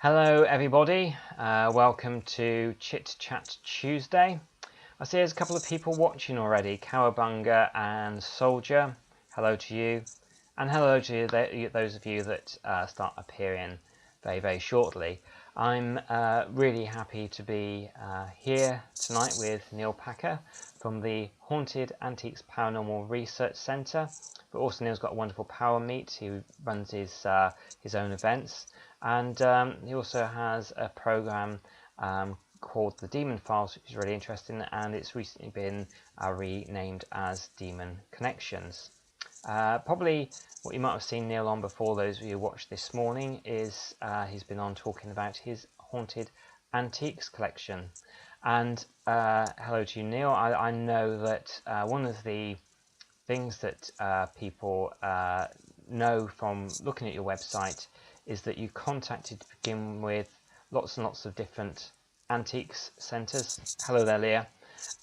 Hello everybody, welcome to Chit-Chat Tuesday. I see there's a couple of people watching already, Cowabunga and Soldier, hello to you. And hello to those of you that start appearing very, very shortly. I'm really happy to be here tonight with Neil Packer from the Haunted Antiques Paranormal Research Centre. But also Neil's got a wonderful ParaMeet. He runs his own events. And he also has a program called The Demon Files, which is really interesting, and it's recently been renamed as Demon Connections. Probably what you might have seen Neil on before, those of you who watched this morning, is he's been on talking about his haunted antiques collection. And hello to you, Neil. I know that one of the things that people know from looking at your website is that you contacted to begin with lots and lots of different antiques centres. Hello there, Leah.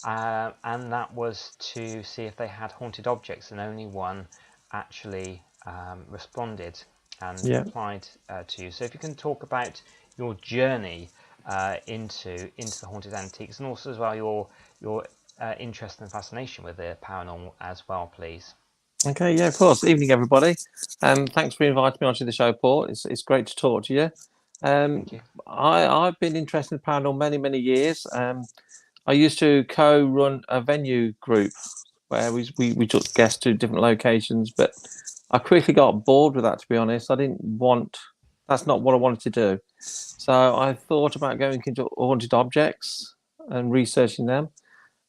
And that was to see if they had haunted objects, and only one actually responded and replied to you. So if you can talk about your journey into the haunted antiques, and also as well your interest and fascination with the paranormal as well, please. Okay, yeah, of course. Evening, everybody. Thanks for inviting me onto the show, Paul. It's great to talk to you. Thank you. I've been interested in paranormal many years. I used to co-run a venue group where we took guests to different locations, but I quickly got bored with that, to be honest. That's not what I wanted to do. So I thought about going into haunted objects and researching them.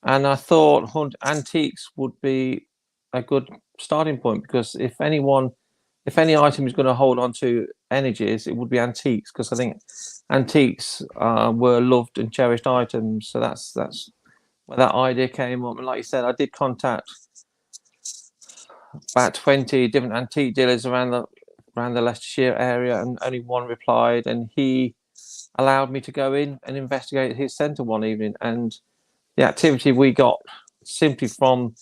And I thought antiques would be a good starting point, because if any item is going to hold on to energies, it would be antiques, because I think antiques were loved and cherished items. So that's where that idea came up. And like you said, I did contact about 20 different antique dealers around the Leicestershire area, and only one replied, and he allowed me to go in and investigate his centre one evening. And the activity we got simply from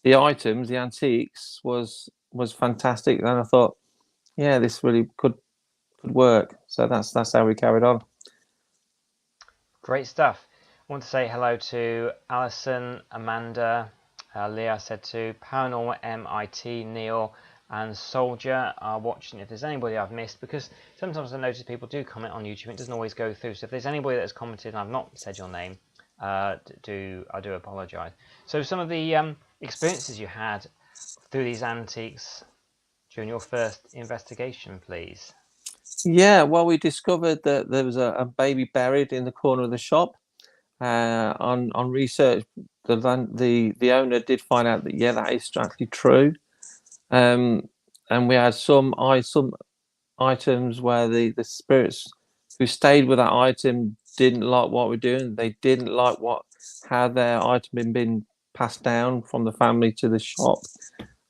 the items, the antiques, was fantastic. And I thought, yeah, this really could work. So that's how we carried on. Great stuff. I want to say hello to Alison, Amanda, Leah said to Paranormal, MIT, Neil and Soldier are watching. If there's anybody I've missed, because sometimes I notice people do comment on YouTube, it doesn't always go through. So if there's anybody that has commented and I've not said your name, I do apologise. So some of the experiences you had through these antiques during your first investigation, please. Yeah, well, we discovered that there was a baby buried in the corner of the shop. On research, the owner did find out that that is actually true. And we had some items where the spirits who stayed with that item didn't like what we're doing. They didn't like how their item had been passed down from the family to the shop.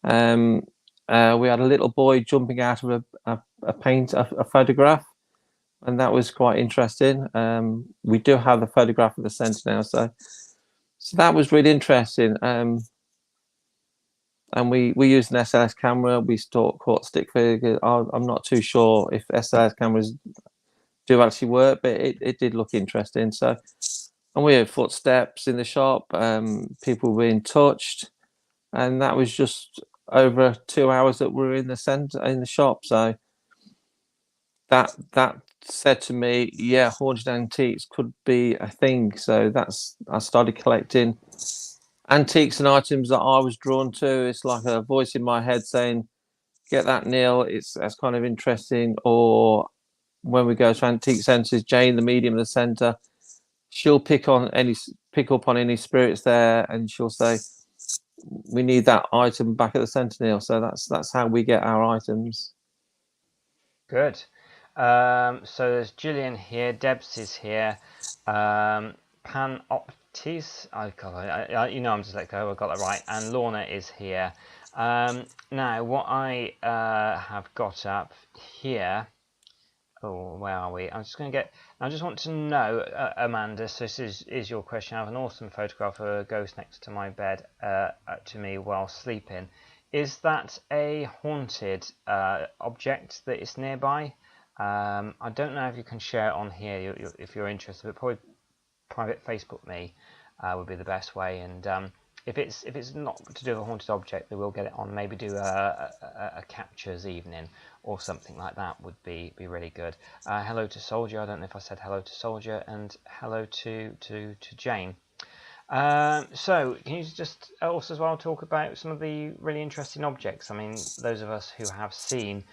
We had a little boy jumping out of a photograph, and that was quite interesting. We do have the photograph of the centre now, so that was really interesting. And we used an SLS camera. We caught stick figures. I'm not too sure if SLS cameras do actually work, but it did look interesting. So, and we had footsteps in the shop. People being touched, and that was just over 2 hours that we were in the shop. So that said to me, yeah, haunted antiques could be a thing. So I started collecting antiques and items that I was drawn to. It's like a voice in my head saying, "Get that, Neil. That's kind of interesting." Or when we go to antique centres, Jane, the medium of the centre, she'll pick up on any spirits there, and she'll say, "We need that item back at the centre, Neil." So that's how we get our items. Good. So there's Gillian here, Debs is here, Panoptis, I'm dyslexic, I got that right, and Lorna is here. Now, what I have got up here, where are we? I just want to know, Amanda, so this is your question. I have an awesome photograph of a ghost next to my bed, to me while sleeping. Is that a haunted object that is nearby? I don't know if you can share it on here if you're interested, but probably private Facebook me would be the best way. And if it's not to do with a haunted object, they will get it on. Maybe do a captures evening or something like that would be really good. Hello to Soldier. I don't know if I said hello to Soldier, and hello to Jane. So can you just also as well talk about some of the really interesting objects? I mean, those of us who have seen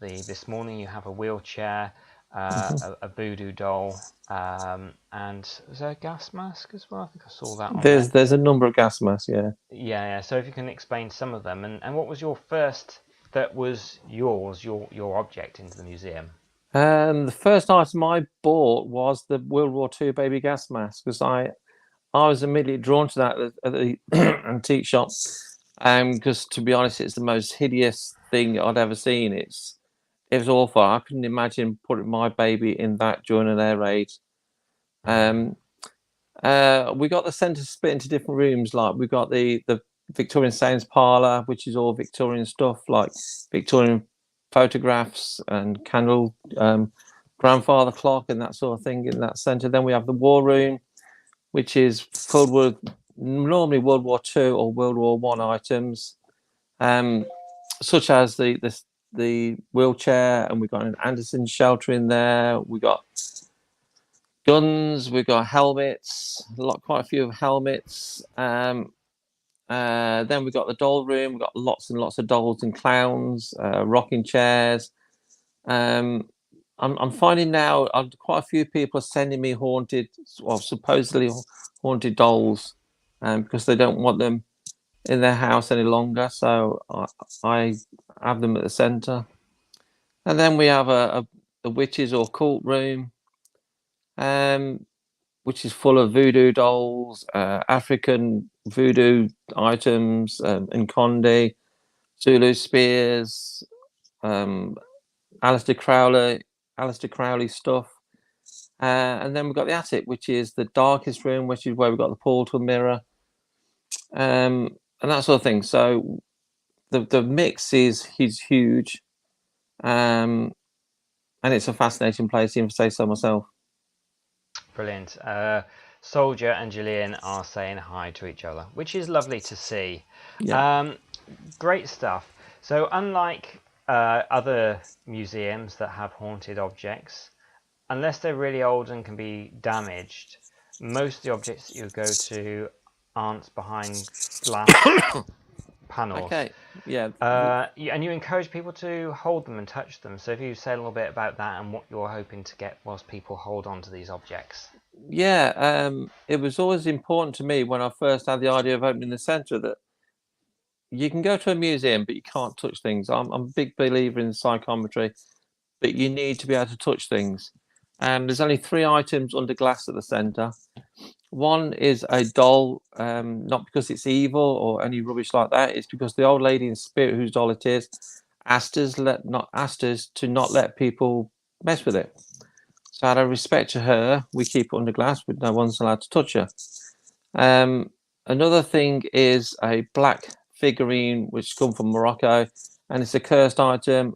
this morning, you have a wheelchair, a voodoo doll, and is there a gas mask as well? I think I saw that on there. There's a number of gas masks, yeah. Yeah. So if you can explain some of them, and what was your first that was your object into the museum? The first item I bought was the World War II baby gas mask, because I was immediately drawn to that at the antique shop. Because to be honest, it's the most hideous thing I'd ever seen. It was awful. I couldn't imagine putting my baby in that during an air raid. We got the centre split into different rooms. Like we got the Victorian Sounds parlour, which is all Victorian stuff, like Victorian photographs and candle, grandfather clock and that sort of thing in that centre. Then we have the war room, which is filled with normally World War II or World War One items, such as the wheelchair, and we've got an Anderson shelter in there. We got guns, we've got helmets, quite a few helmets. Then we've got the doll room. We've got lots and lots of dolls and clowns, rocking chairs. I'm finding now quite a few people are sending me supposedly haunted dolls, because they don't want them in their house any longer. So I have them at the centre. And then we have a witches or cult room, which is full of voodoo dolls, African voodoo items, Nkondi, Zulu spears, Aleister Crowley stuff. And then we've got the attic, which is the darkest room, which is where we've got the portal mirror, and that sort of thing. So the mix is huge, and it's a fascinating place, even to say so myself. Brilliant. Soldier and Gillian are saying hi to each other, which is lovely to see. Yeah. Great stuff. So unlike other museums that have haunted objects, unless they're really old and can be damaged, most of the objects that you go to aren't behind glass panels. Okay. Yeah. And you encourage people to hold them and touch them. So if you say a little bit about that and what you're hoping to get whilst people hold on to these objects. Yeah. It was always important to me when I first had the idea of opening the centre that you can go to a museum, but you can't touch things. I'm a big believer in psychometry, but you need to be able to touch things. There's only 3 items under glass at the centre. One is a doll, not because it's evil or any rubbish like that. It's because the old lady in spirit, whose doll it is, asked us to not let people mess with it. So out of respect to her, we keep it under glass, but no one's allowed to touch her. Another thing is a black figurine which come from Morocco, and it's a cursed item.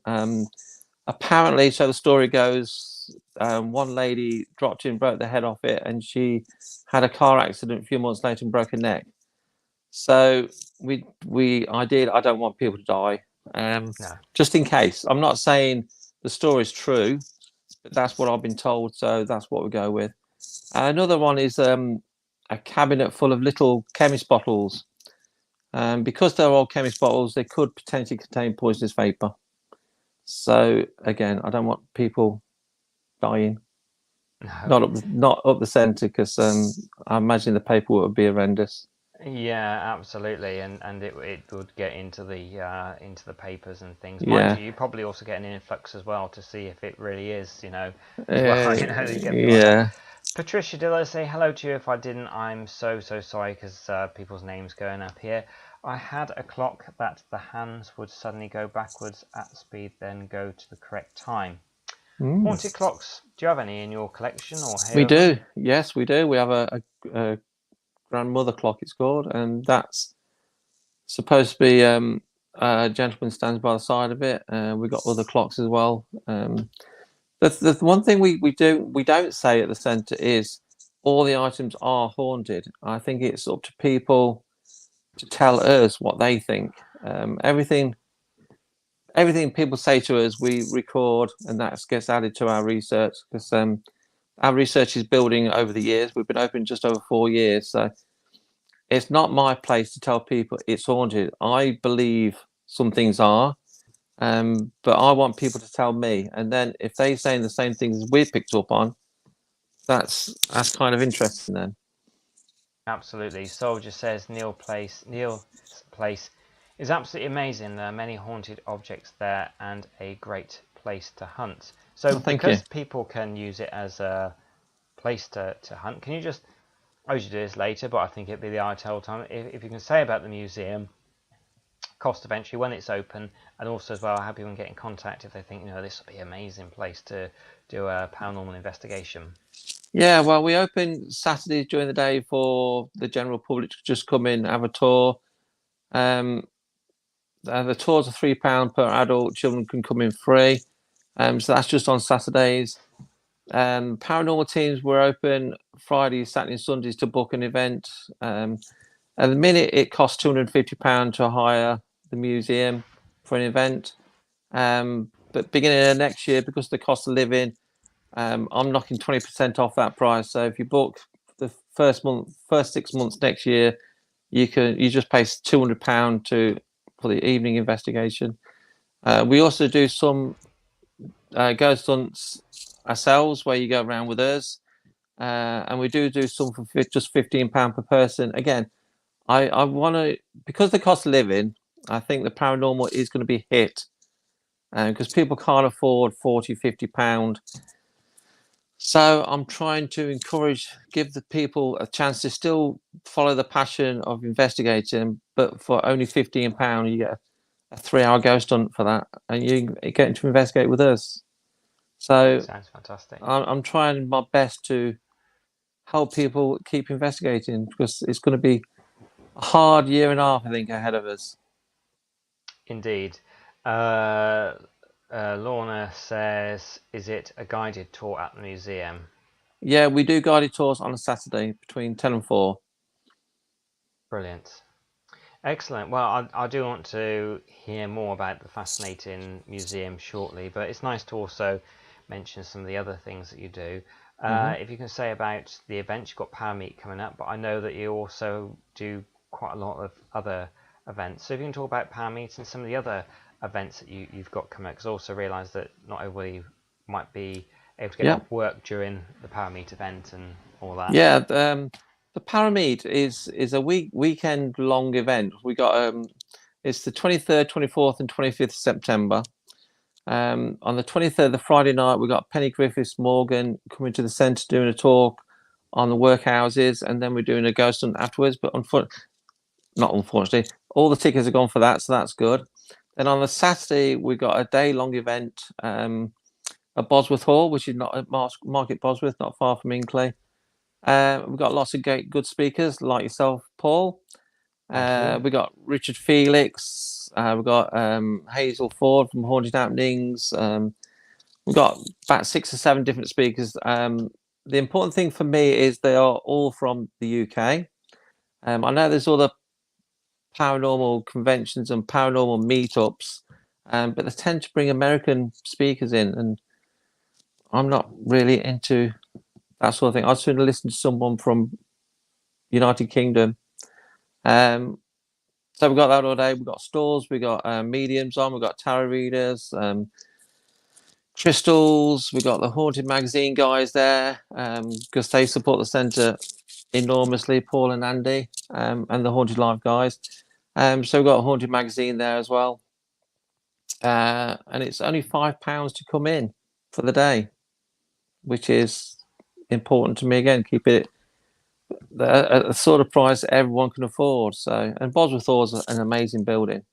Apparently, so the story goes, one lady dropped it and broke the head off it, and she had a car accident a few months later and broke her neck. So I don't want people to die, No. just in case. I'm not saying the story's true, but that's what I've been told, so that's what we go with. Another one is a cabinet full of little chemist bottles. Because they're all chemist bottles, they could potentially contain poisonous vapor. So again, I don't want people dying. No. Not up the centre, because I imagine the paperwork would be horrendous. Yeah, absolutely, and it would get into the papers and things. Yeah. Mind you probably also get an influx as well to see if it really is, as well. You get Yeah. Patricia, did I say hello to you? If I didn't, I'm so sorry, because people's names going up here. I had a clock that the hands would suddenly go backwards at speed, then go to the correct time. Haunted clocks, do you have any in your collection? Or We do. Yes, we do. We have a grandmother clock, it's called, and that's supposed to be gentleman stands by the side of it. We've got other clocks as well. The one thing we don't say at the centre is all the items are haunted. I think it's up to people to tell us what they think. Everything people say to us, we record, and that gets added to our research because our research is building over the years. We've been open just over 4 years, so it's not my place to tell people it's haunted. I believe some things are, but I want people to tell me, and then if they're saying the same things as we picked up on, that's kind of interesting then. Absolutely. Soldier says Neil's place is absolutely amazing. There are many haunted objects there and a great place to hunt. So because people can use it as a place to hunt, can you just, I usually do this later, but I think it'd be the ideal time, if you can say about the museum, cost eventually when it's open, and also as well how people can get in contact if they think, this would be an amazing place to do a paranormal investigation. Yeah, well, we open Saturdays during the day for the general public to just come in, have a tour. The tours are £3 per adult. Children can come in free. So that's just on Saturdays. Paranormal teams were open Fridays, Saturdays, Sundays to book an event. At the minute, it costs £250 to hire the museum for an event. But beginning of next year, because of the cost of living, I'm knocking 20% off that price. So if you book the first 6 months next year, you just pay £200 for the evening investigation. We also do some ghost hunts ourselves, where you go around with us, and we do some for just £15 per person. Again, I want to, because the cost of living, I think the paranormal is going to be hit, because people can't afford £40-50. So I'm trying to give the people a chance to still follow the passion of investigating, but for only £15, you get a 3-hour ghost hunt for that, and you get to investigate with us. So sounds fantastic. I'm trying my best to help people keep investigating, because it's going to be a hard year and a half, I think, ahead of us. Indeed. Lorna says, is it a guided tour at the museum? Yeah, we do guided tours on a Saturday between 10 and 4. Brilliant. Excellent. Well, I do want to hear more about the fascinating museum shortly, but it's nice to also mention some of the other things that you do. If you can say about the events, you've got ParaMeet coming up, but I know that you also do quite a lot of other events. So if you can talk about ParaMeet and some of the other events that you've got coming up, because I also realise that not everybody might be able to get off work during the ParaMeet event and all that. Yeah, the ParaMeet is a weekend long event. We got it's the 23rd, 24th, and 25th of September. On the 23rd, the Friday night, we got Penny Griffiths Morgan coming to the centre doing a talk on the workhouses, and then we're doing a ghost hunt afterwards. But not unfortunately, all the tickets are gone for that, so that's good. Then on the Saturday, we got a day-long event at Bosworth Hall, which is not at Market Bosworth, not far from Hinckley. We've got lots of good speakers like yourself, Paul. We got Richard Felix. We've got Hazel Ford from Haunted Happenings. We've got about 6 or 7 different speakers. The important thing for me is they are all from the UK. I know there's other paranormal conventions and paranormal meetups, but they tend to bring American speakers in, and I'm not really into that sort of thing. I'd sooner listen to someone from United Kingdom. So we've got that all day. We've got stalls, we've got mediums on, we've got tarot readers, crystals. We've got the Haunted Magazine guys there, because they support the centre enormously, Paul and Andy, and the Haunted Life guys. So we've got a Haunted Magazine there as well. And it's only £5 to come in for the day, which is important to me. Again, keep it at a sort of price that everyone can afford. So, and Bosworth Hall is an amazing building.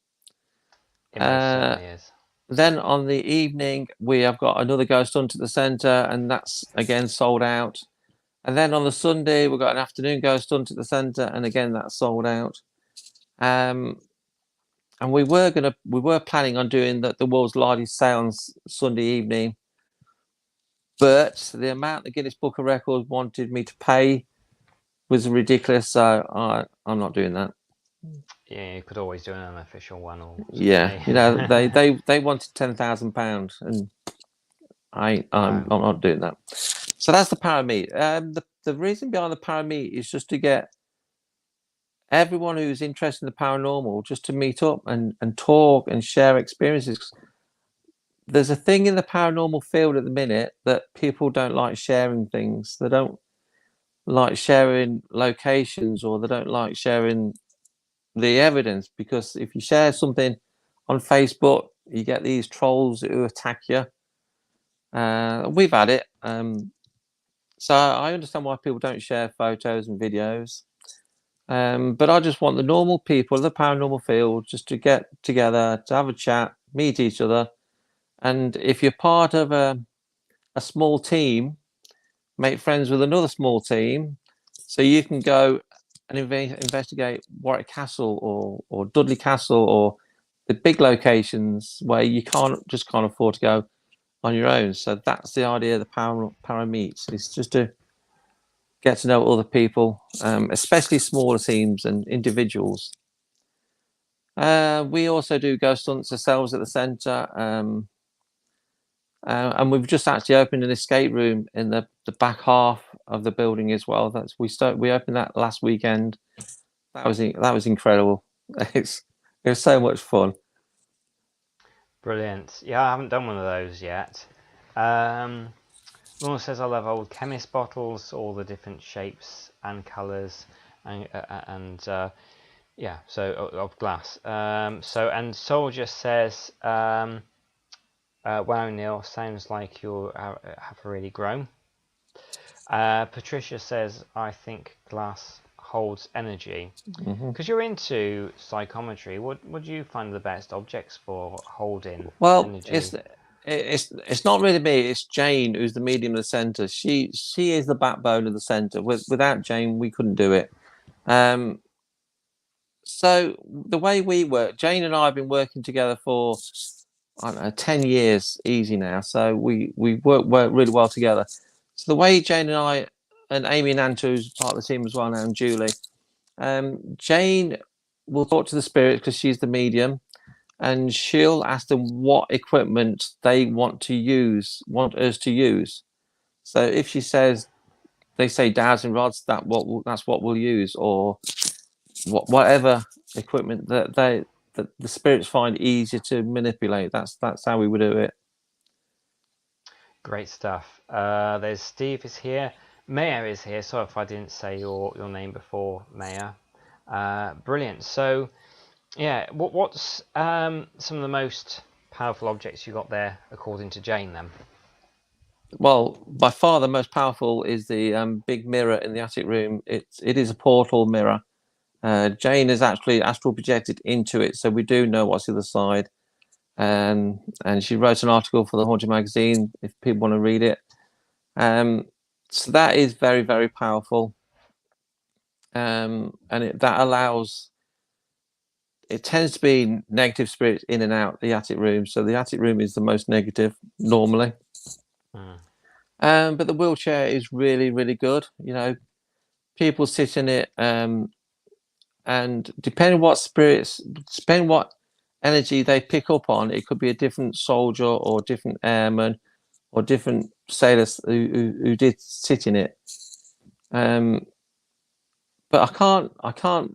It most certainly is. Then on the evening, we have got another ghost hunt at the centre, and that's again sold out. And then on the Sunday, we've got an afternoon ghost hunt at the centre, and again that's sold out. and we were planning on doing the world's largest seance Sunday evening, but the amount the Guinness Book of Records wanted me to pay was ridiculous, so I'm not doing that. Yeah, you could always do an unofficial one, or yeah, you know, they wanted £10,000, and I'm not doing that. So that's the ParaMeet. The reason behind the ParaMeet is just to get everyone who's interested in the paranormal just to meet up and talk and share experiences. There's a thing in the paranormal field at the minute that people don't like sharing things. They don't like sharing locations, or they don't like sharing the evidence, because if you share something on Facebook, you get these trolls who attack you. We've had it. So I understand why people don't share photos and videos. But I just want the normal people of the paranormal field just to get together, to have a chat, meet each other. And if you're part of a small team, make friends with another small team, so you can go and investigate Warwick Castle or Dudley Castle, or the big locations where you can't afford to go on your own. So that's the idea of the ParaMeets. It's just to get to know other people, especially smaller teams and individuals. We also do ghost hunts ourselves at the centre, and we've just actually opened an escape room in the back half of the building as well. We opened that last weekend. That was incredible. It was so much fun. Brilliant. Yeah, I haven't done one of those yet. Lorna says, I love old chemist bottles, all the different shapes and colours, and yeah, so of glass. And Soldier says, wow, Neil, sounds like you have really grown. Patricia says, I think glass holds energy. Because you're into psychometry, what do you find the best objects for holding energy? It's not really me. It's Jane, who's the medium of the centre. She is the backbone of the centre. Without Jane, we couldn't do it. So the way we work, Jane and I have been working together for, I don't know, 10 years easy now. So we work really well together. So the way Jane and I, and Amy and Anto, who's part of the team as well now, and Julie, Jane will talk to the spirits because she's the medium, and she'll ask them what equipment they want us to use. So if she says, they say dowsing rods, that's what we'll use, or whatever equipment that the spirits find easier to manipulate. That's how we would do it. Great stuff. There's Steve is here. Maya is here. Sorry if I didn't say your name before, Maya. Brilliant. So, yeah, what's some of the most powerful objects you got there, according to Jane, then? Well, by far the most powerful is the big mirror in the attic room. It is a portal mirror. Jane has actually astral projected into it, so we do know what's the other side. And she wrote an article for the Haunted magazine if people want to read it. So that is very, very powerful. And that allows. It tends to be negative spirits in and out the attic room. So the attic room is the most negative normally. But the wheelchair is really, really good. You know, people sit in it, and depending what energy they pick up on, it could be a different soldier or different airman or different sailors who did sit in it. But I can't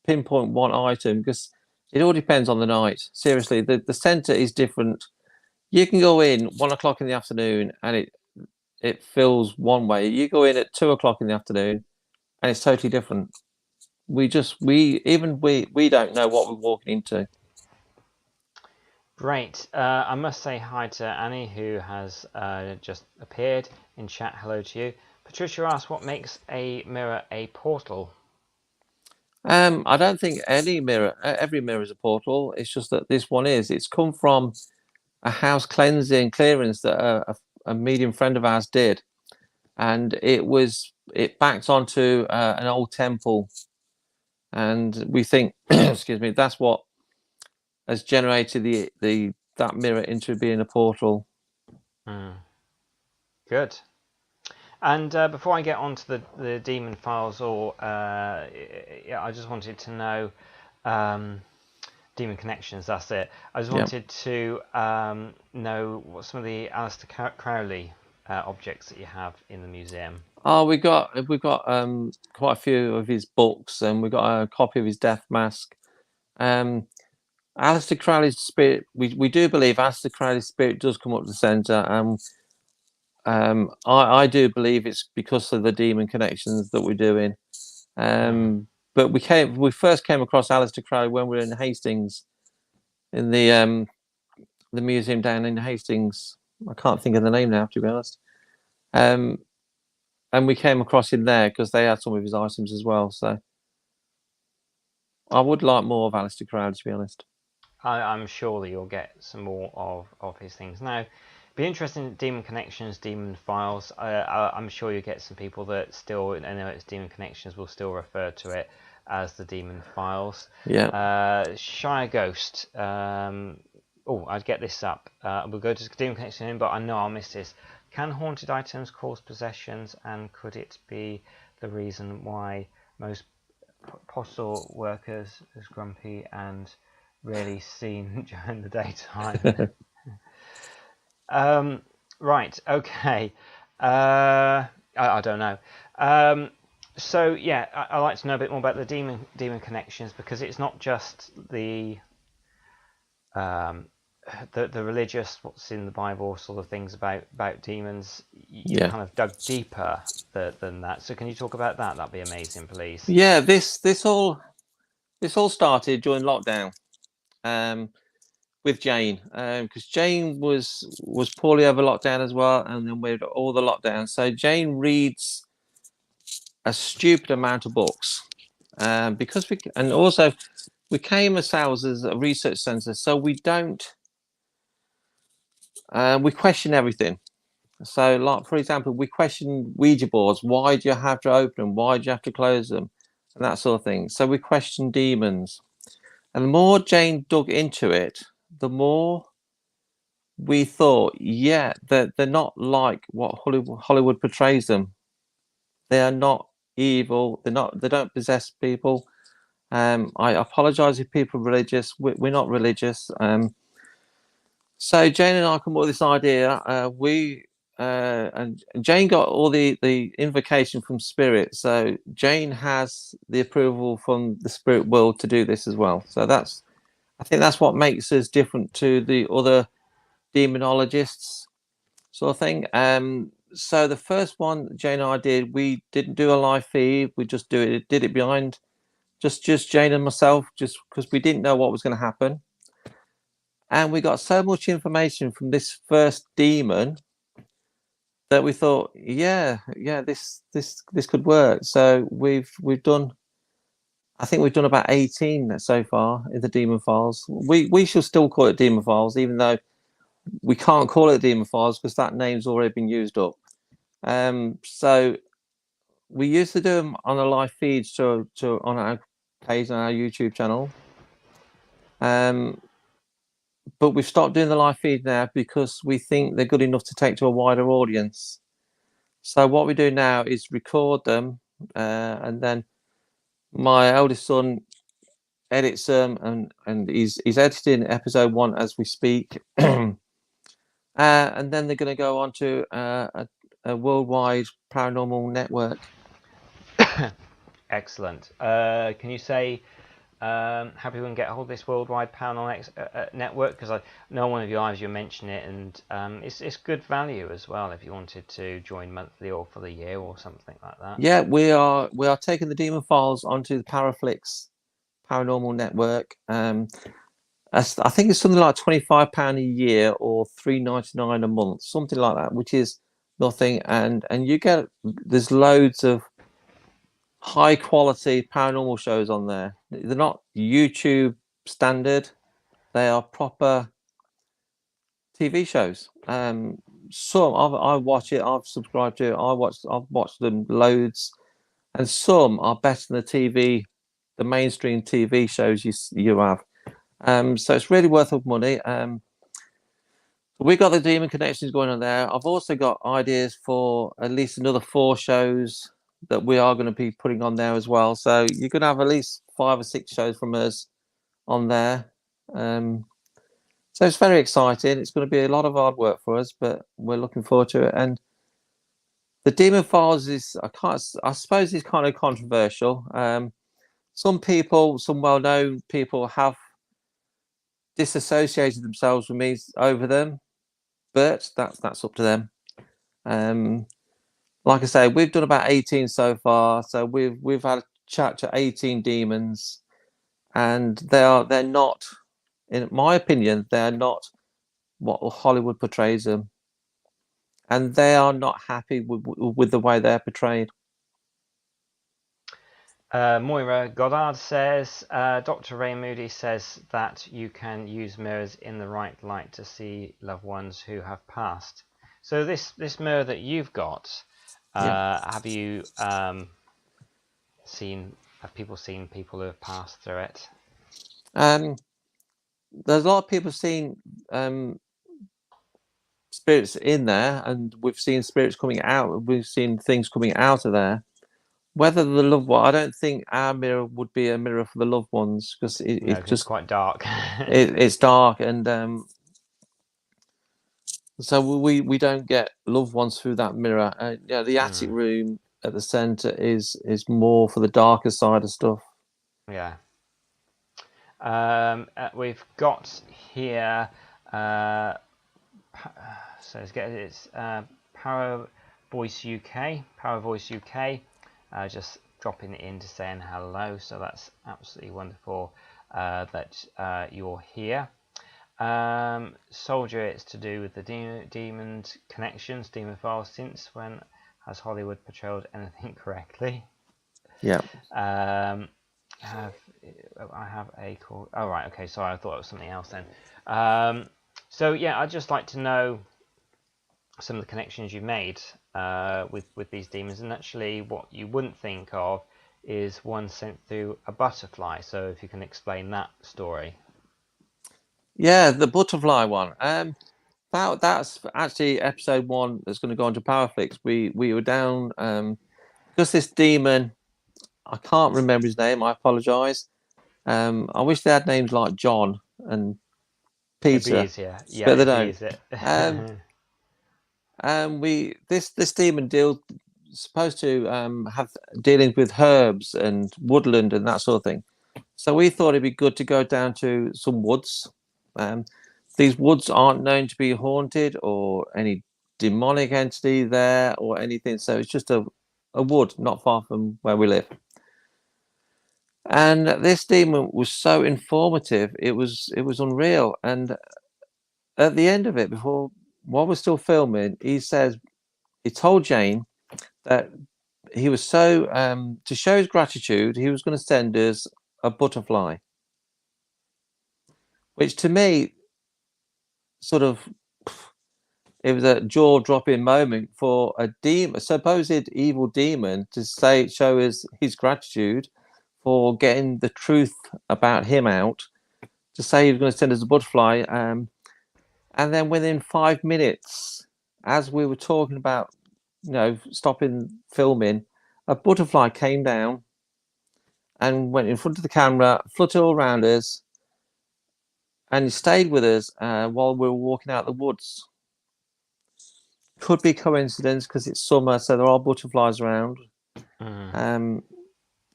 pinpoint one item because it all depends on the night. Seriously, the centre is different. You can go in 1 o'clock in the afternoon and it feels one way. You go in at 2 o'clock in the afternoon and it's totally different. We don't know what we're walking into. Great. I must say hi to Annie, who has just appeared in chat. Hello to you. Patricia asked, what makes a mirror a portal? I don't think every mirror is a portal. It's just that this one is. It's come from a house cleansing clearance that a medium friend of ours did, and it backed onto an old temple, and we think, excuse me, that's what has generated that mirror into being a portal. Good. And before I get on to the demon files, or I just wanted to know demon connections. That's it. I just wanted to know what some of the Aleister Crowley objects that you have in the museum. Oh, we've got quite a few of his books, and we've got a copy of his death mask. Aleister Crowley's spirit. We do believe Aleister Crowley's spirit does come up to the centre, and I do believe it's because of the demon connections that we're doing. But we first came across Aleister Crowley when we were in Hastings, in the museum down in Hastings. I can't think of the name now, to be honest. And we came across him there because they had some of his items as well. So I would like more of Aleister Crowley, to be honest. I'm sure that you'll get some more of his things. Now, be interested in demon connections, demon files. I'm sure you get some people that still, I know it's demon connections, will still refer to it as the demon files. Yeah. Shire Ghost. I'd get this up. We'll go to demon connection, but I know I'll miss this. Can haunted items cause possessions, and could it be the reason why most postal workers is grumpy and rarely seen during the daytime? Right, okay. I don't know. So yeah, I like to know a bit more about the demon connections, because it's not just the religious, what's in the Bible, sort of things about demons. You kind of dug deeper than that. So can you talk about that? That'd be amazing, please. Yeah, this all started during lockdown, with Jane, because Jane was poorly over lockdown as well, and then with all the lockdowns. So Jane reads a stupid amount of books, because we came ourselves as a research centre, so we don't. We question everything. So, like, for example, we question Ouija boards. Why do you have to open them? Why do you have to close them? And that sort of thing. So we question demons. And the more Jane dug into it, the more we thought, that they're not like what Hollywood portrays them. They are not evil. They don't possess people. I apologise if people are religious. We're not religious. So Jane and I come up with this idea. And Jane got all the invocation from spirit. So Jane has the approval from the spirit world to do this as well. So I think that's what makes us different to the other demonologists, sort of thing. So the first one Jane and I did, we didn't do a live feed. We just did it behind just Jane and myself, just because we didn't know what was going to happen. And we got so much information from this first demon that we thought, this could work. So we've done, I think we've done about 18 so far in the demon files. We should still call it demon files, even though we can't call it demon files because that name's already been used up. So we used to do them on a live feed, so on our page on our YouTube channel. But we've stopped doing the live feed now because we think they're good enough to take to a wider audience. So what we do now is record them, and then my eldest son edits them, and he's editing episode 1 as we speak. And then they're going to go on to a worldwide paranormal network. Excellent. Can you say how people can get hold of this worldwide paranormal network? Because I know one of your lives you mentioned it, and it's good value as well if you wanted to join monthly or for the year or something like that. Yeah, we are taking the demon files onto the Paraflix paranormal network. I think it's something like £25 a year or $3.99 a month, something like that, which is nothing. And you get, there's loads of high quality paranormal shows on there. They're not YouTube standard. They are proper TV shows. Some I watch it. I've subscribed to it. I've watched them loads, and some are better than the mainstream TV shows you have. So it's really worth of money. We got the Demon Connections going on there. I've also got ideas for at least another 4 shows that we are going to be putting on there as well. So you're going to have at least 5 or 6 shows from us on there. So it's very exciting. It's going to be a lot of hard work for us, but we're looking forward to it. And the Demon Files is, I suppose, is kind of controversial. Some people, some well-known people, have disassociated themselves with me over them, but that's up to them. Like I say, we've done about 18 so far, so we've had a chat to 18 demons, and they're not, in my opinion, they're not what Hollywood portrays them, and they are not happy with the way they're portrayed. Moira Goddard says, Dr. Ray Moody says that you can use mirrors in the right light to see loved ones who have passed. So this mirror that you've got, have you have people seen people who have passed through it? There's a lot of people seen spirits in there, and we've seen spirits coming out. We've seen things coming out of there. Whether the loved one, I don't think our mirror would be a mirror for the loved ones, because it's just quite dark. It's dark, and so we don't get loved ones through that mirror. The attic room at the centre is more for the darker side of stuff. Yeah. We've got here. So it's Power Voice UK. Just dropping it in to saying hello. So that's absolutely wonderful that you're here. Soldier, it's to do with the demon connections, demon files. Since when has Hollywood portrayed anything correctly? Yeah. I have a call. Oh right, okay. Sorry, I thought it was something else then. So yeah, I'd just like to know some of the connections you've made with these demons, and actually what you wouldn't think of is one sent through a butterfly. So if you can explain that story. Yeah, the butterfly one. That's actually episode 1 that's going to go on to Powerflix. We were down because this demon, I can't remember his name. I apologise. I wish they had names like John and Peter. It'd be easier. Yeah, but they don't. This demon supposed to have dealings with herbs and woodland and that sort of thing. So we thought it'd be good to go down to some woods. These woods aren't known to be haunted or any demonic entity there or anything. So it's just a wood not far from where we live. And this demon was so informative. It was unreal. And at the end of it, while we're still filming, he told Jane that he was so to show his gratitude, he was going to send us a butterfly, which to me sort of, it was a jaw-dropping moment for a supposed evil demon to show us his gratitude for getting the truth about him out, to say he was going to send us a butterfly, and then within 5 minutes, as we were talking about, stopping filming, a butterfly came down and went in front of the camera, fluttered all around us, and he stayed with us while we were walking out the woods. Could be coincidence because it's summer, so there are butterflies around.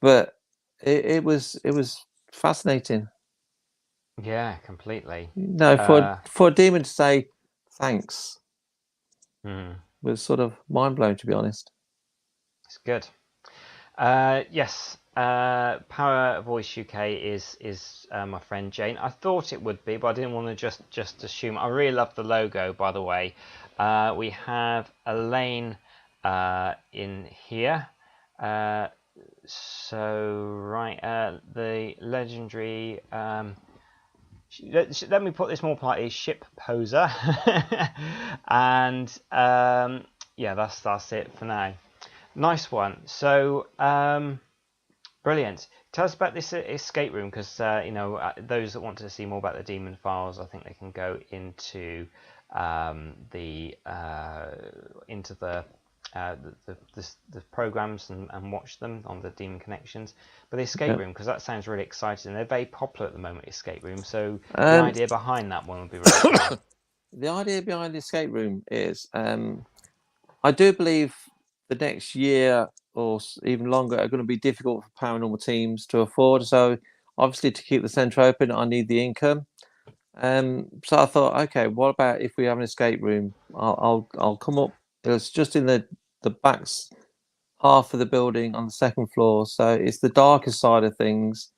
But it was fascinating. Yeah, completely. For a demon to say thanks was sort of mind blowing, to be honest. It's good. Yes, Power Voice UK is my friend Jane. I thought it would be, but I didn't want to just assume. I really love the logo, by the way. We have Elaine in here. The legendary. Let me put this more politely. Ship poser, and yeah, that's it for now. Nice one. So brilliant. Tell us about this escape room, because those that want to see more about the Demon Files, I think they can go into the programs and watch them on the Demon Connections. But the escape room, because that sounds really exciting. They're very popular at the moment, escape rooms. So the idea behind that one would be really cool. The idea behind the escape room is, I do believe the next year or even longer are going to be difficult for paranormal teams to afford. So obviously, to keep the centre open, I need the income. So I thought, okay, what about if we have an escape room? I'll come up. It was just in the back half of the building on the second floor, so it's the darker side of things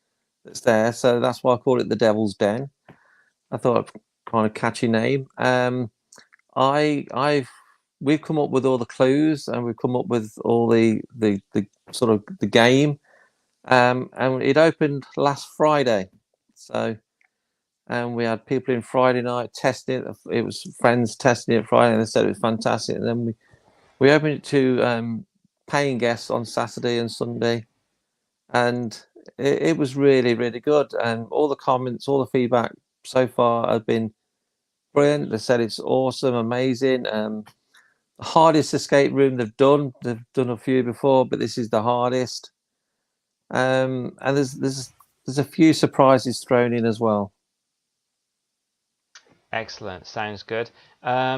that's there. So that's why I call it the Devil's Den. I thought kind of catchy name. We've come up with all the clues and we've come up with all the sort of the game. And it opened last Friday, so and we had people in Friday night testing it. It was friends testing it Friday, and they said it was fantastic. And then we opened it to paying guests on Saturday and Sunday, and it was really, really good. And all the comments, all the feedback so far have been brilliant. They said it's awesome, amazing. The hardest escape room they've done. They've done a few before, but this is the hardest. And there's a few surprises thrown in as well. Excellent, sounds good.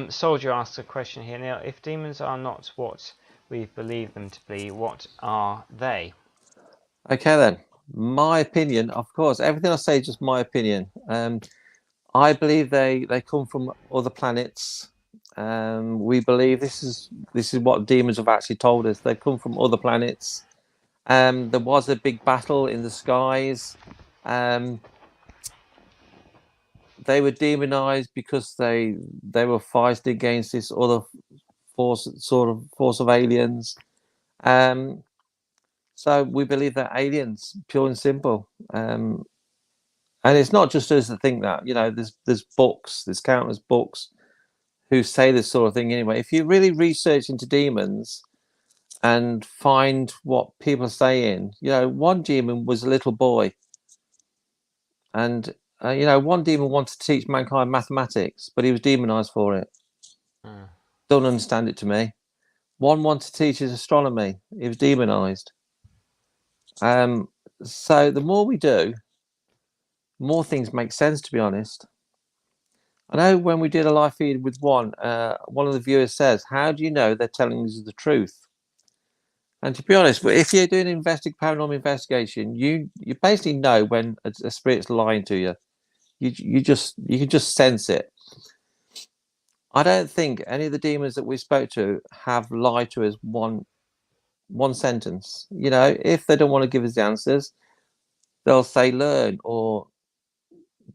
Soldier asks a question here, Neil. If demons are not what we believe them to be, what are they? Okay then, my opinion. Of course, everything I say is just my opinion. I believe they come from other planets. We believe this is what demons have actually told us. They come from other planets. There was a big battle in the skies. They were demonized because they were fighting against this other force of aliens. So we believe they're aliens, pure and simple. And it's not just us that think that. There's books, there's countless books who say this sort of thing anyway. If you really research into demons and find what people are saying, one demon was a little boy, and one demon wanted to teach mankind mathematics, but he was demonized for it. Don't understand it to me. One wanted to teach us astronomy. He was demonized. So the more we do, more things make sense, to be honest. I know when we did a live feed with one of the viewers says, how do you know they're telling us the truth? And to be honest, if you're doing an paranormal investigation, you basically know when a spirit's lying to you. You can just sense it. I don't think any of the demons that we spoke to have lied to us one sentence. If they don't want to give us the answers, they'll say learn, or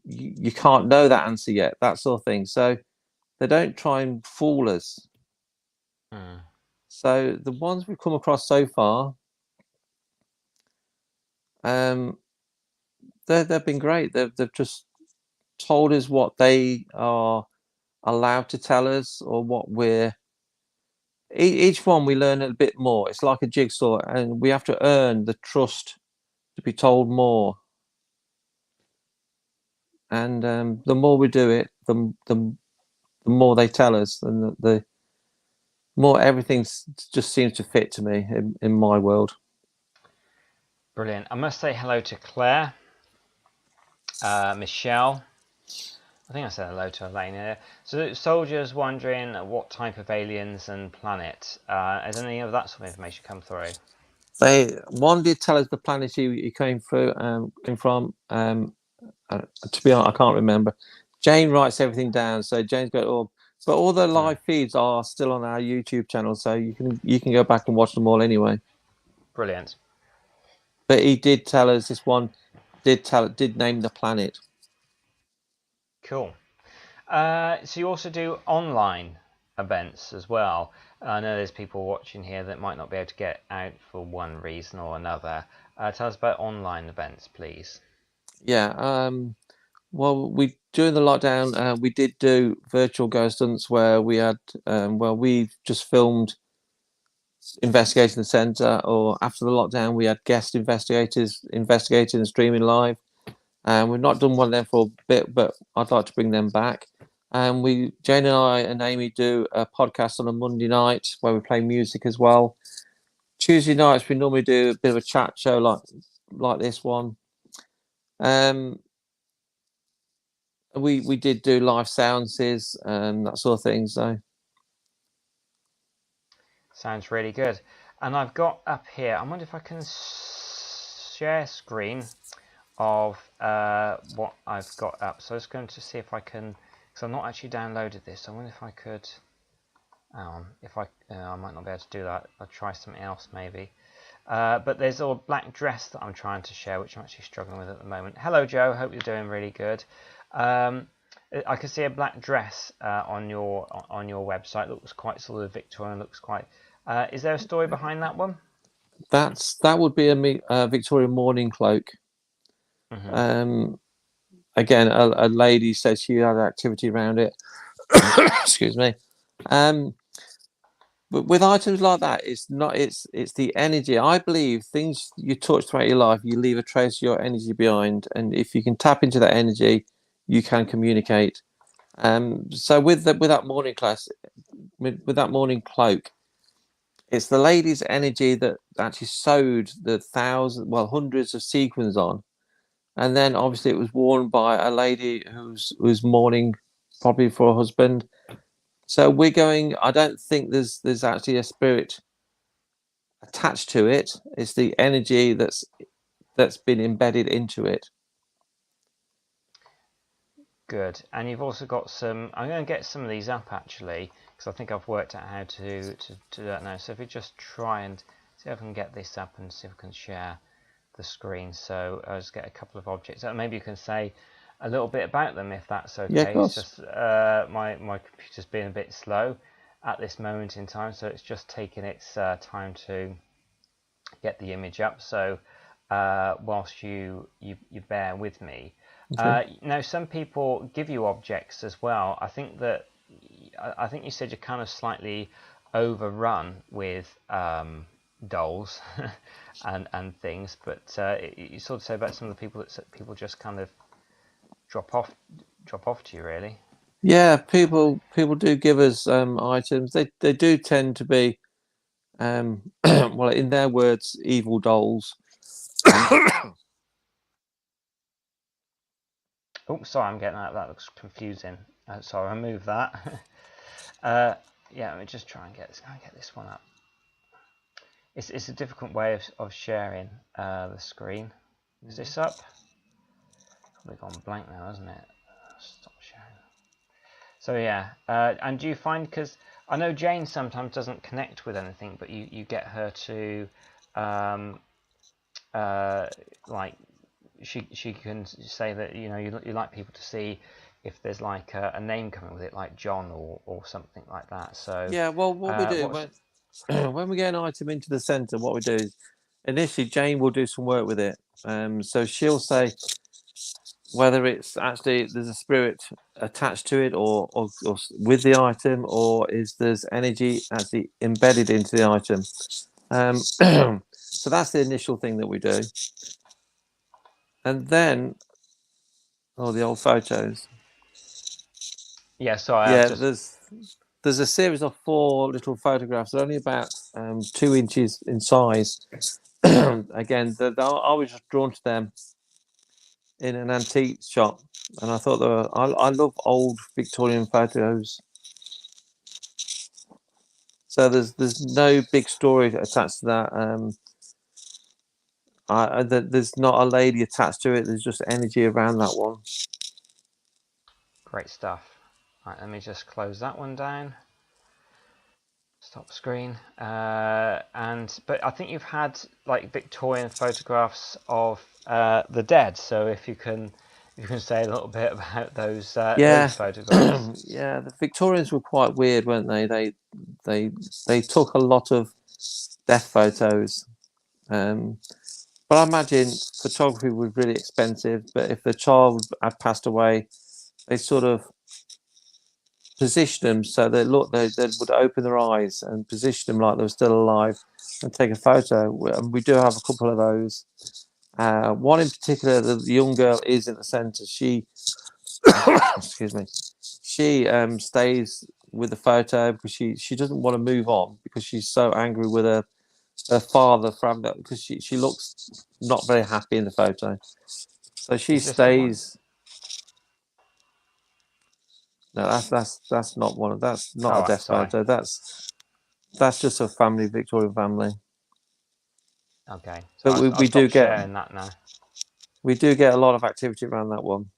you can't know that answer yet, that sort of thing. So they don't try and fool us. So the ones we've come across so far, they've been great. They've just told us what they are allowed to tell us, or what each one we learn a bit more. It's like a jigsaw, and we have to earn the trust to be told more. And the more we do it, the more they tell us, and the more everything just seems to fit to me in my world. Brilliant. I must say hello to Claire, Michelle. I think I said hello to Elaine here. So Soldier's wondering what type of aliens and planet. Has any of that sort of information come through? One did tell us the planet he came from. To be honest, I can't remember. Jane writes everything down, so Jane's got all. But all the live feeds are still on our YouTube channel, so you can go back and watch them all anyway. Brilliant. But he did tell us this one did name the planet. Cool. So you also do online events as well. I know there's people watching here that might not be able to get out for one reason or another. Tell us about online events, please. Yeah. Well, during the lockdown, we did do virtual ghost hunts where we had we just filmed investigating the centre, or after the lockdown, we had guest investigators investigating and streaming live. And we've not done one of them for a bit, but I'd like to bring them back. And Jane and I and Amy do a podcast on a Monday night where we play music as well. Tuesday nights we normally do a bit of a chat show like this one. We did do live seances and that sort of thing. So sounds really good. And I've got up here, I wonder if I can share screen of what I've got up. So I was going to see if I can, because I've not actually downloaded this. I wonder if I could. If I might not be able to do that. I'll try something else maybe. But there's a black dress that I'm trying to share, which I'm actually struggling with at the moment. Hello, Joe. Hope you're doing really good. I can see a black dress on your website. Looks quite sort of Victorian. Looks quite. Is there a story behind that one? That would be a Victorian mourning cloak. Mm-hmm. Again, a lady said she had activity around it. Excuse me. But with items like that, it's the energy. I believe things you touch throughout your life, you leave a trace of your energy behind, and if you can tap into that energy, you can communicate. So with that morning class, with that morning cloak, it's the lady's energy that actually sewed the hundreds of sequins on, and then obviously it was worn by a lady who's mourning, probably for a husband. So we're going. I don't think there's actually a spirit attached to it. It's the energy that's been embedded into it. Good. And you've also got some. I'm going to get some of these up actually, because I think I've worked out how to do that now. So if we just try and see if I can get this up and see if I can share the screen. So I'll just get a couple of objects. Maybe you can say a little bit about them if that's okay. Yeah, of course. It's just my computer's being a bit slow at this moment in time, so it's just taking its time to get the image up. So whilst you bear with me. Okay. Now some people give you objects as well. I think you said you're kind of slightly overrun with dolls and things, but you sort of say about some of the people that people just kind of drop off to you, really. Yeah, people do give us items. They do tend to be, well, in their words, evil dolls. Oh, sorry, I'm getting that. That looks confusing. Sorry, I'll move that. Yeah, let me just try and get this one up. It's a difficult way of sharing the screen. Is this up? Probably gone blank now, hasn't it? Stop sharing. So yeah, and do you find, because I know Jane sometimes doesn't connect with anything, but you get her to like she can say that you like people to see if there's like a name coming with it, like John or something like that. So Yeah, well, what we do when we get an item into the centre, what we do is initially Jane will do some work with it. So she'll say whether it's actually there's a spirit attached to it or with the item, or is there's energy actually embedded into the item. So that's the initial thing that we do. And then, the old photos. Yeah, so there's a series of 4 little photographs. They're only about 2 inches in size. Again, I was just drawn to them in an antique shop, and I thought I love old Victorian photos. So there's no big story attached to that. There's not a lady attached to it. There's just energy around that one. great stuff. Right, let me just close that one down. Stop screen. But I think you've had like Victorian photographs of the dead. So if you can say a little bit about those photographs. Yeah, the Victorians were quite weird, weren't they? They took a lot of death photos. But I imagine photography was really expensive. But if the child had passed away, they sort of position them so they would open their eyes and position them like they were still alive and take a photo. And we do have a couple of those. One in particular, the young girl is in the centre. She, excuse me, she stays with the photo because she doesn't want to move on because she's so angry with her father from that, because she looks not very happy in the photo. So she Is this the one? stays. No, that's not one. That's not Oh, a death sorry. photo. That's just a family, Victorian family. Okay, so But I'll stop sharing that now. we do get a lot of activity around that one.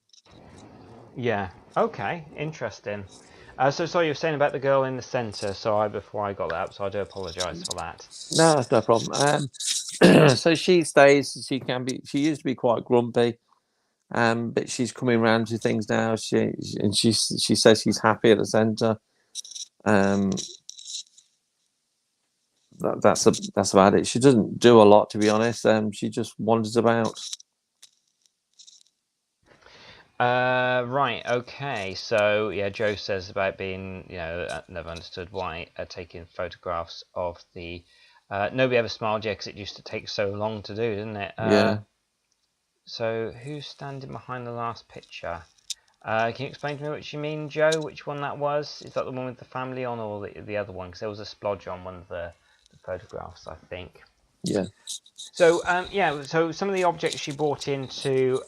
Yeah. Okay. Interesting. So sorry, you were saying about the girl in the centre. Sorry, before I got that up, so I do apologise for that. No, that's no problem. So she stays. She used to be quite grumpy, but she's coming around to things now. She says she's happy at the centre. That's about it. She doesn't do a lot, to be honest. She just wanders about. Right. Okay. So yeah, Joe says about being, never understood why taking photographs of the. Nobody ever smiled yet because it used to take so long to do, didn't it? Yeah. So who's standing behind the last picture? Can you explain to me what you mean, Joe? Which one that was? Is that the one with the family on, or the other one? Because there was a splodge on one of the photographs, I think. Yeah. So so some of the objects she brought into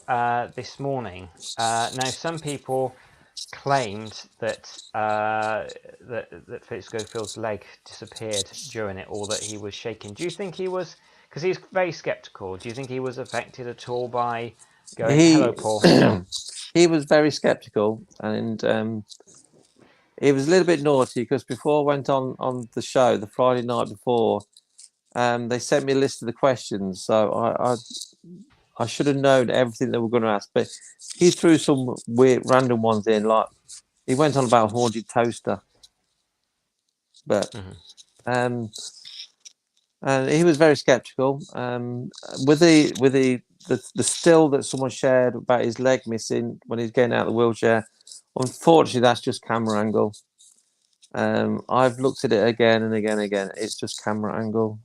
this morning. Now, some people claimed that that Philip Schofield's leg disappeared during it, or that he was shaking. Do you think he was? Because he's very sceptical. Do you think he was affected at all by going? Hello, Paul. He was very sceptical, and he was a little bit naughty because before I went on the show the Friday night before, they sent me a list of the questions, so I should have known everything they were going to ask, but he threw some weird random ones in, like he went on about a haunted toaster, but and he was very sceptical. With the still that someone shared about his leg missing when he's getting out of the wheelchair, unfortunately that's just camera angle. I've looked at it again and again and again. It's just camera angle.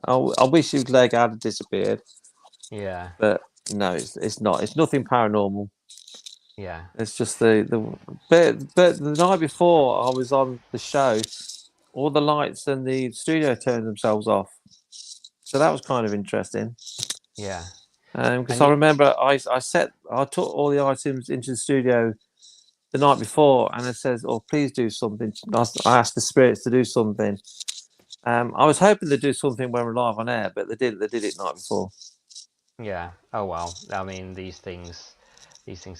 I wish his leg had disappeared. Yeah. But no, it's not. It's nothing paranormal. Yeah. It's just but the night before I was on the show, all the lights in the studio turned themselves off. So that was kind of interesting. Yeah. Because I remember I took all the items into the studio the night before, and it says, "Oh, please do something." I asked the spirits to do something. I was hoping they'd do something when we're live on air, but they didn't. They did it the night before. Yeah. Oh well. I mean, these things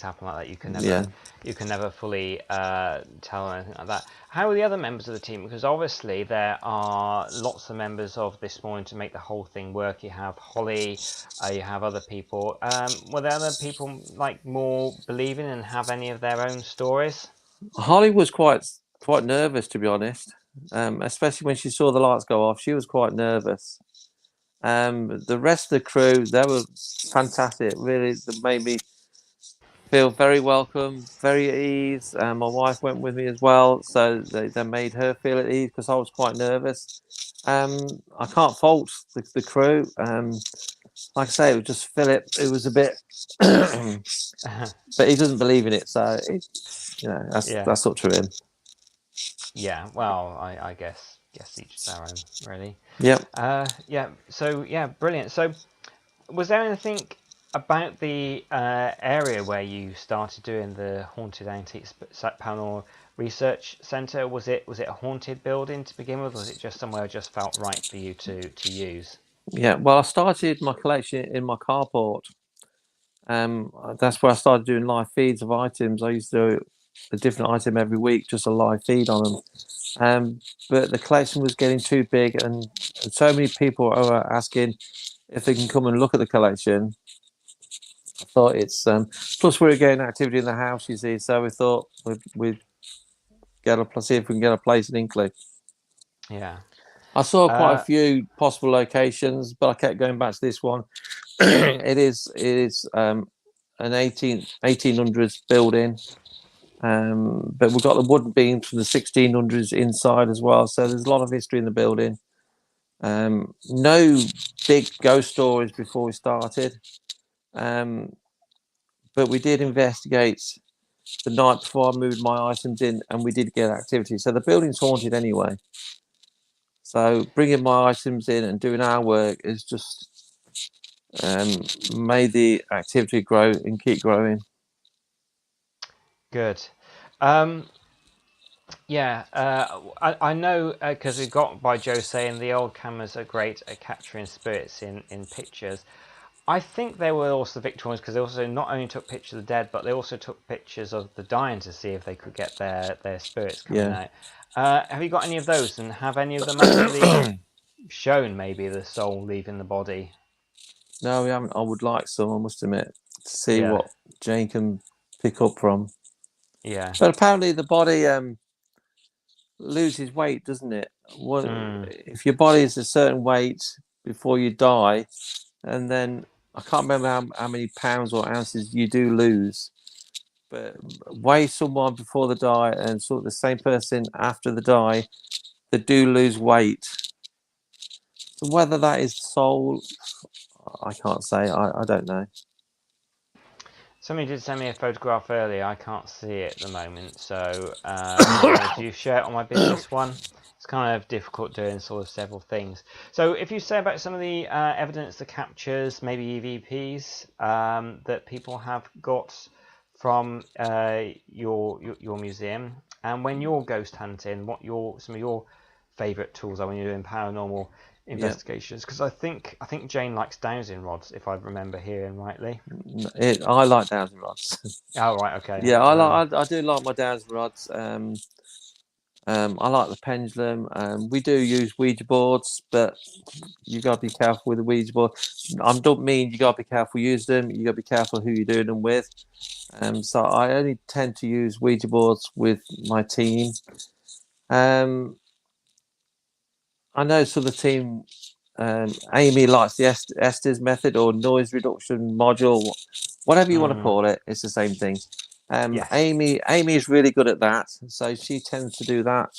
happen like that. You can never fully tell anything like that. How are the other members of the team? Because obviously there are lots of members of this morning to make the whole thing work. You have Holly, you have other people. Were there other people like more believing and have any of their own stories? Holly was quite nervous, to be honest. Especially when she saw the lights go off, she was quite nervous. The rest of the crew, they were fantastic. Really, they made me feel very welcome, very at ease. My wife went with me as well, so they made her feel at ease because I was quite nervous. I can't fault the crew. Like I say, it was just Phillip. It was a bit, but he doesn't believe in it, so that's up to him. Yeah. Well, I guess each their own, really. Yep. Yeah. So yeah, brilliant. So was there anything about the area where you started doing the Haunted Antiques Paranormal Research Centre? Was it a haunted building to begin with, or was it just somewhere that just felt right for you to use? Yeah, well, I started my collection in my carport. That's where I started doing live feeds of items. I used to do a different item every week, just a live feed on them. But the collection was getting too big, and so many people are asking if they can come and look at the collection. I thought it's plus we're getting activity in the house, you see, so we thought we'd see if we can get a place in Hinckley. Yeah. I saw quite a few possible locations, but I kept going back to this one. It is an 1800s building. But we've got the wooden beams from the 1600s inside as well. So there's a lot of history in the building. No big ghost stories before we started. But we did investigate the night before I moved my items in, and we did get activity. So the building's haunted anyway. So bringing my items in and doing our work is just made the activity grow and keep growing. Good. Yeah, I know because we got by Joe saying the old cameras are great at capturing spirits in pictures. I think they were also Victorians because they also not only took pictures of the dead, but they also took pictures of the dying to see if they could get their spirits coming out. Have you got any of those, and have any of them actually shown maybe the soul leaving the body? No, we haven't. I would like some, I must admit, to see what Jane can pick up from. Yeah. But apparently the body loses weight, doesn't it? If your body is a certain weight before you die, and then I can't remember how many pounds or ounces you do lose, but weigh someone before they die and sort of the same person after they die, they do lose weight. So whether that is soul, I can't say. I don't know. Somebody did send me a photograph earlier. I can't see it at the moment, so do you share it on my business one? It's kind of difficult doing sort of several things. So if you say about some of the evidence, the captures, maybe EVPs that people have got from your museum, and when you're ghost hunting, what some of your favourite tools are when you're doing paranormal investigations, because I think Jane likes dowsing rods, if I remember hearing rightly. I like dowsing rods. Oh right, okay. Yeah, I do like my dowsing rods. I like the pendulum. We do use Ouija boards, but you got to be careful with the Ouija board. I don't mean you got to be careful using them. You got to be careful who you're doing them with. So I only tend to use Ouija boards with my team. I know some of the team, Amy likes the Estes method or noise reduction module, whatever you want to call it. It's the same thing. Yes. Amy is really good at that, so she tends to do that.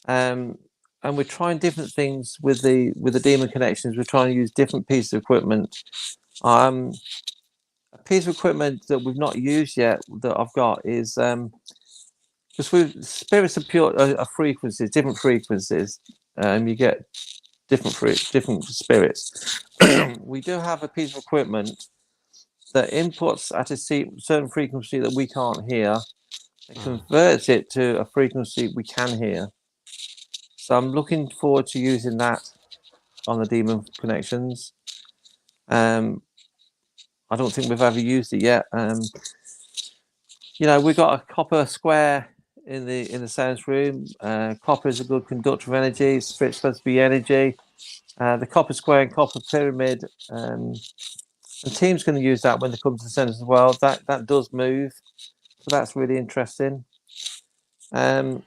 And we're trying different things with the demon connections. We're trying to use different pieces of equipment. A piece of equipment that we've not used yet that I've got is because spirits are pure frequencies, different frequencies. You get different spirits. We do have a piece of equipment that inputs at a certain frequency that we can't hear and converts it to a frequency we can hear. So I'm looking forward to using that on the demon connections. I don't think we've ever used it yet. We've got a copper square in the science room. Copper is a good conductor of energy. Spirit's supposed to be energy. The copper square and copper pyramid. The team's going to use that when they come to the centre as well. That does move, so that's really interesting. That's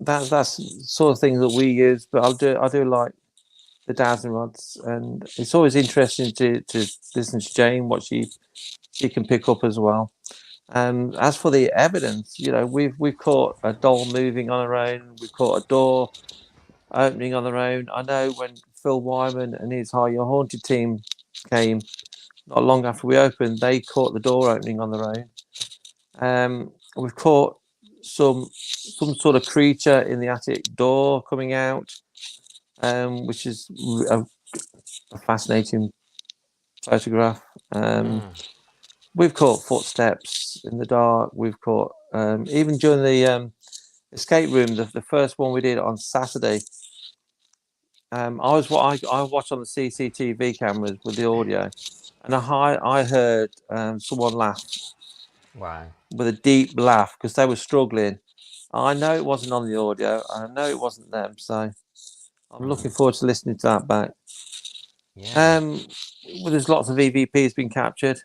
the sort of thing that we use. But I do like the dowsing rods, and it's always interesting to listen to Jane what she can pick up as well. As for the evidence, we've caught a doll moving on her own. We've caught a door opening on their own. I know when Phil Wyman and his High Your Haunted team came, not long after we opened, they caught the door opening on their own. We've caught some sort of creature in the attic door coming out, which is a fascinating photograph. We've caught footsteps in the dark. We've caught even during the escape room, the first one we did on Saturday. I watched on the CCTV cameras with the audio, and I heard someone laugh. Wow. With a deep laugh because they were struggling. I know it wasn't on the audio. I know it wasn't them. So I'm looking forward to listening to that back. Yeah. Well, there's lots of EVPs being captured.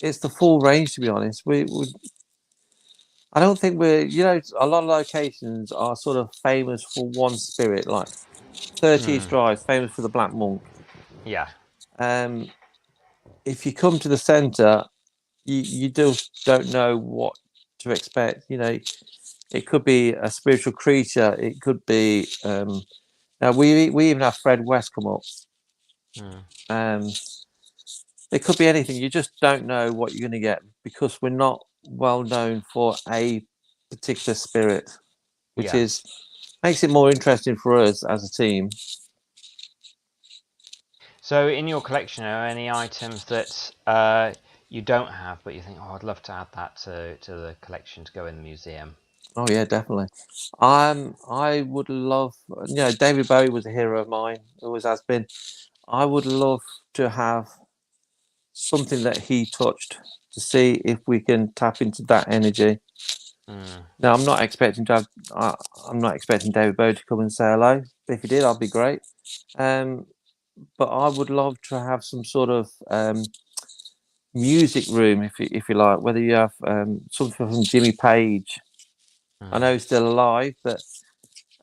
It's the full range, to be honest. I don't think a lot of locations are sort of famous for one spirit, like 30th Drive, famous for the Black Monk. Yeah. If you come to the centre, you don't know what to expect. You know, it could be a spiritual creature. It could be. Now we even have Fred West come up. It could be anything. You just don't know what you're going to get because we're not well known for a particular spirit, which is makes it more interesting for us as a team. So, in your collection, are any items that you don't have, but you think, oh, I'd love to add that to the collection to go in the museum? Oh yeah, definitely. I would love. You know, David Bowie was a hero of mine. Always has been. I would love to have something that he touched to see if we can tap into that energy. Now, I'm not expecting to have. I'm not expecting David Bowie to come and say hello. If he did, I'd be great. But I would love to have some sort of music room, if you like. Whether you have something from Jimmy Page. I know he's still alive, but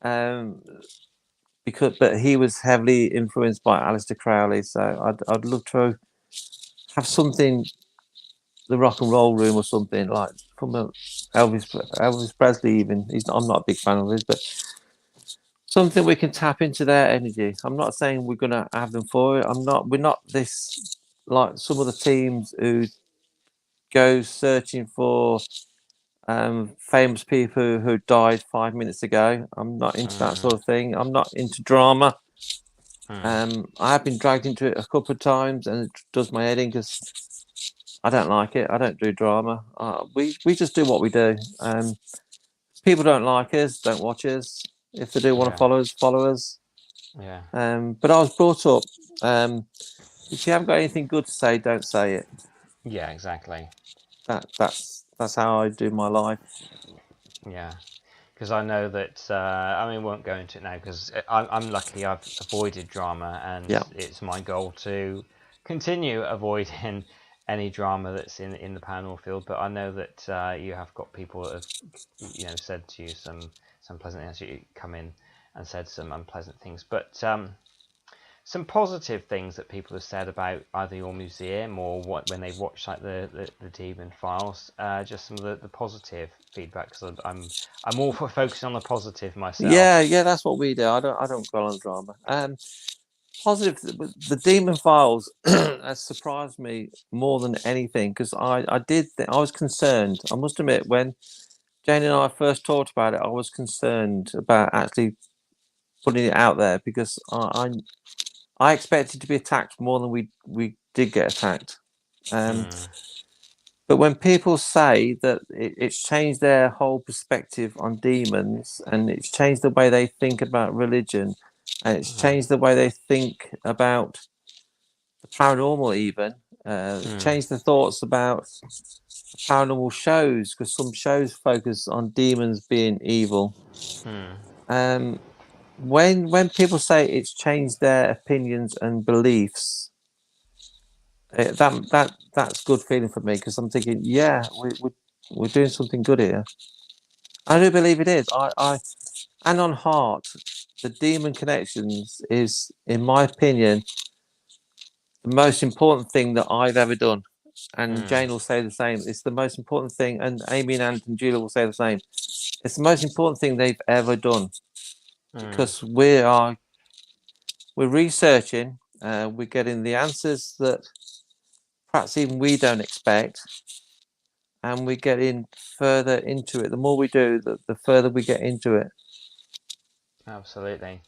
but he was heavily influenced by Aleister Crowley. So I'd love to have something, the rock and roll room or something like from Elvis Presley. Even I'm not a big fan of his, but something we can tap into their energy. I'm not saying we're gonna have them for it. We're not this like some of the teams who go searching for famous people who died 5 minutes ago. I'm not into that sort of thing. I'm not into drama. I have been dragged into it a couple of times, and it does my head in because I don't like it. I don't do drama. We just do what we do. People don't like us, don't watch us. If they do want to follow us, follow us. Yeah. But I was brought up. If you haven't got anything good to say, don't say it. Yeah, exactly. That's how I do my life. Yeah, because I know that. I mean, won't go into it now because I'm lucky. I've avoided drama, and it's my goal to continue avoiding any drama that's in the paranormal field. But I know that you have got people that have, said to you some pleasant things. You come in and said some unpleasant things, but some positive things that people have said about either your museum or when they've watched like the Demon Files. Just some of the positive feedback, because I'm all for focusing on the positive myself. Yeah, that's what we do. I don't go on drama. Positive. The Demon Files has surprised me more than anything because I was concerned. I must admit, when Jane and I first talked about it, I was concerned about actually putting it out there because I expected to be attacked more than we did get attacked. But when people say that it's changed their whole perspective on demons, and it's changed the way they think about religion, and it's changed the way they think about the paranormal, even changed the thoughts about paranormal shows, because some shows focus on demons being evil. When people say it's changed their opinions and beliefs, that's good feeling for me, because I'm thinking, yeah, we're doing something good here. I do believe it is. And on heart, the Demon Connections is, in my opinion, the most important thing that I've ever done. And Jane will say the same. It's the most important thing, and Amy and Julia will say the same. It's the most important thing they've ever done, because we're researching, we're getting the answers that perhaps even we don't expect, and we're getting further into it. The more we do, the further we get into it. Absolutely.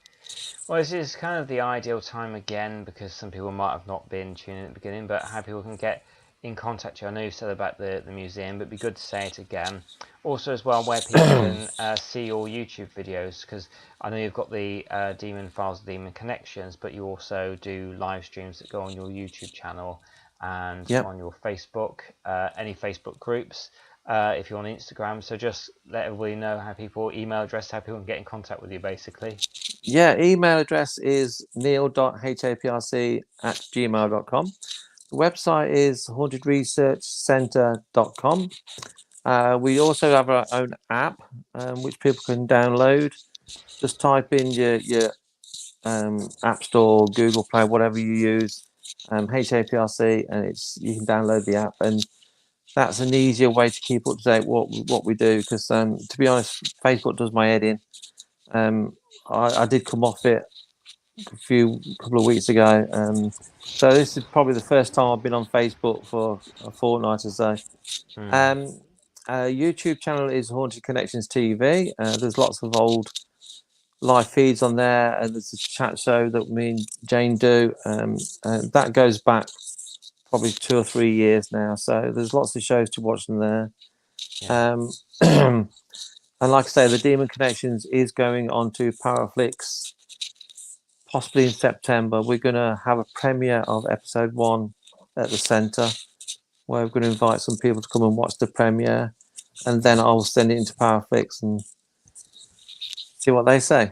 Well, this is kind of the ideal time again, because some people might have not been tuning in at the beginning, but how people can get in contact with you. I know you said about the museum, but it'd be good to say it again. Also, as well, where people can see your YouTube videos, because I know you've got the Demon Files, Demon Connections, but you also do live streams that go on your YouTube channel and on your Facebook, any Facebook groups. If you're on Instagram, so just let everybody know how email address, how people can get in contact with you, basically. Yeah, email address is neil.haprc@gmail.com. The website is hauntedresearchcentre.com. We also have our own app, which people can download. Just type in your App Store, Google Play, whatever you use, HAPRC, and you can download the app. And that's an easier way to keep up to date what we do. Because to be honest, Facebook does my head in. I did come off it couple of weeks ago. So this is probably the first time I've been on Facebook for a fortnight or so. YouTube channel is Haunted Connections TV. There's lots of old live feeds on there, and there's a chat show that me and Jane do. That goes back probably 2 or 3 years now. So there's lots of shows to watch on there. Yeah. And like I say, the Demon Connections is going on to Paraflix possibly in September. We're going to have a premiere of episode 1 at the centre, where we're going to invite some people to come and watch the premiere, and then I'll send it into Paraflix and see what they say.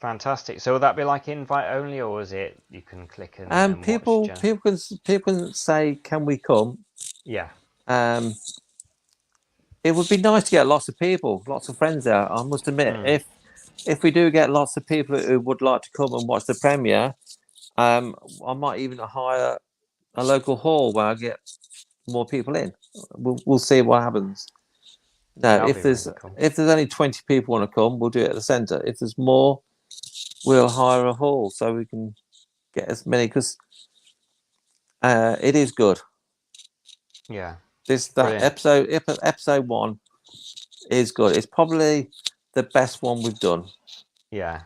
Fantastic. So will that be like invite only, or is it you can click and people watch? People can say, "Can we come?" Yeah. It would be nice to get lots of people, lots of friends there. I must admit, if we do get lots of people who would like to come and watch the premiere, I might even hire a local hall where I get more people in. We'll see what happens. No, if there's only 20 people want to come, we'll do it at the centre. If there's more, we'll hire a hall so we can get as many, because it is good. Yeah. Episode 1 is good. It's probably the best one we've done. Yeah.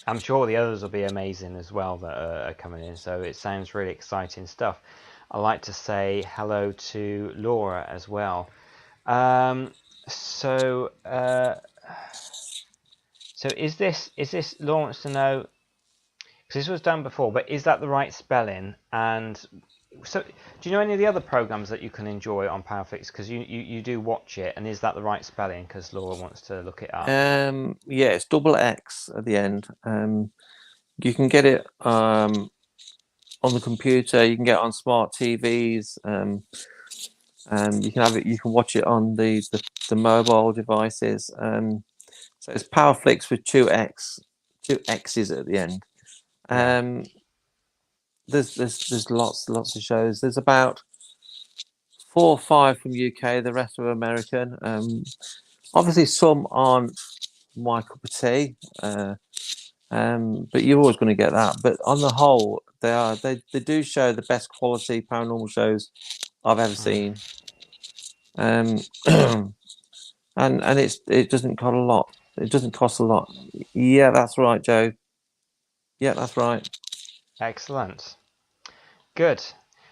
I'm sure the others will be amazing as well that are coming in. So it sounds really exciting stuff. I'd like to say hello to Laura as well. So is this Laura wants to know, because this was done before, but is that the right spelling? And so, do you know any of the other programs that you can enjoy on Paraflix? Because you do watch it, and is that the right spelling? Because Laura wants to look it up. Yeah, it's double X at the end. You can get it on the computer. You can get it on smart TVs. You can have it. You can watch it on the mobile devices. So it's Paraflix with two X's at the end. There's lots of shows. There's about 4 or 5 from UK. The rest are American. Obviously, some aren't my cup of tea. But you're always going to get that. But on the whole, they do show the best quality paranormal shows I've ever seen. And it doesn't cost a lot. It doesn't cost a lot. Yeah, that's right, Joe. Yeah, that's right. Excellent. Good.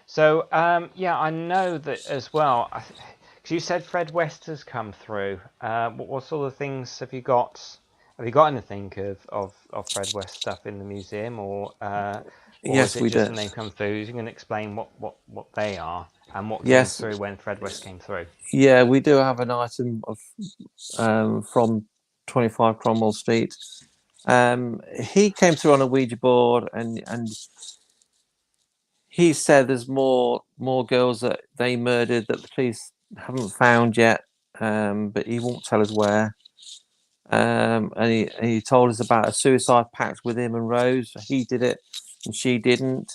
So yeah, I know that as well. Because you said Fred West has come through. What sort of things have you got? Have you got anything of Fred West stuff in the museum, or yes, is it just a name come through? You can explain what they are and what came through when Fred West came through. Yeah, we do have an item of from 25 Cromwell Street. He came through on a Ouija board, and he said there's more girls that they murdered that the police haven't found yet, but he won't tell us where. And he told us about a suicide pact with him and Rose. He did it, and she didn't.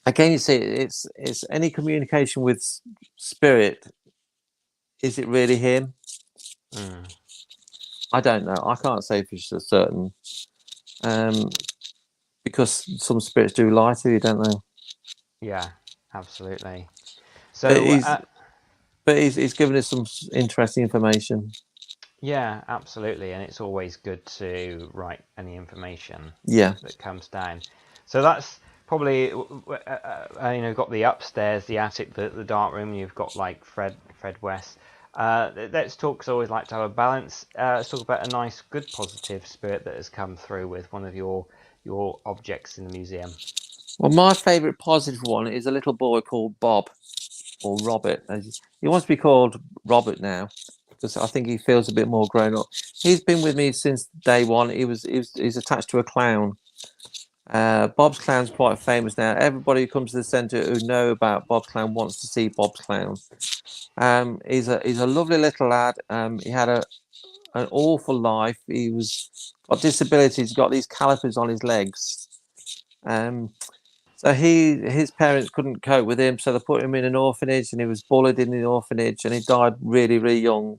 Again, you see, it's any communication with spirit. Is it really him? I don't know. I can't say for certain, because some spirits do lie to you, don't they? Yeah, absolutely. So, but he's given us some interesting information. Yeah, absolutely, and it's always good to write any information that comes down. So that's probably got the upstairs, the attic, the dark room. You've got like Fred West. Let's talk. 'Cause I always like to have a balance. Let's talk about a nice, good, positive spirit that has come through with one of your objects in the museum. Well, my favourite positive one is a little boy called Bob, or Robert. He wants to be called Robert now, because I think he feels a bit more grown up. He's been with me since day one. He's attached to a clown. Bob's Clown's quite famous now. Everybody who comes to the centre who know about Bob's Clown wants to see Bob's Clown. He's a lovely little lad. He had an awful life. He was got disabilities. He's got these calipers on his legs. So So his parents couldn't cope with him, so they put him in an orphanage, and he was bullied in the orphanage, and he died really, really young.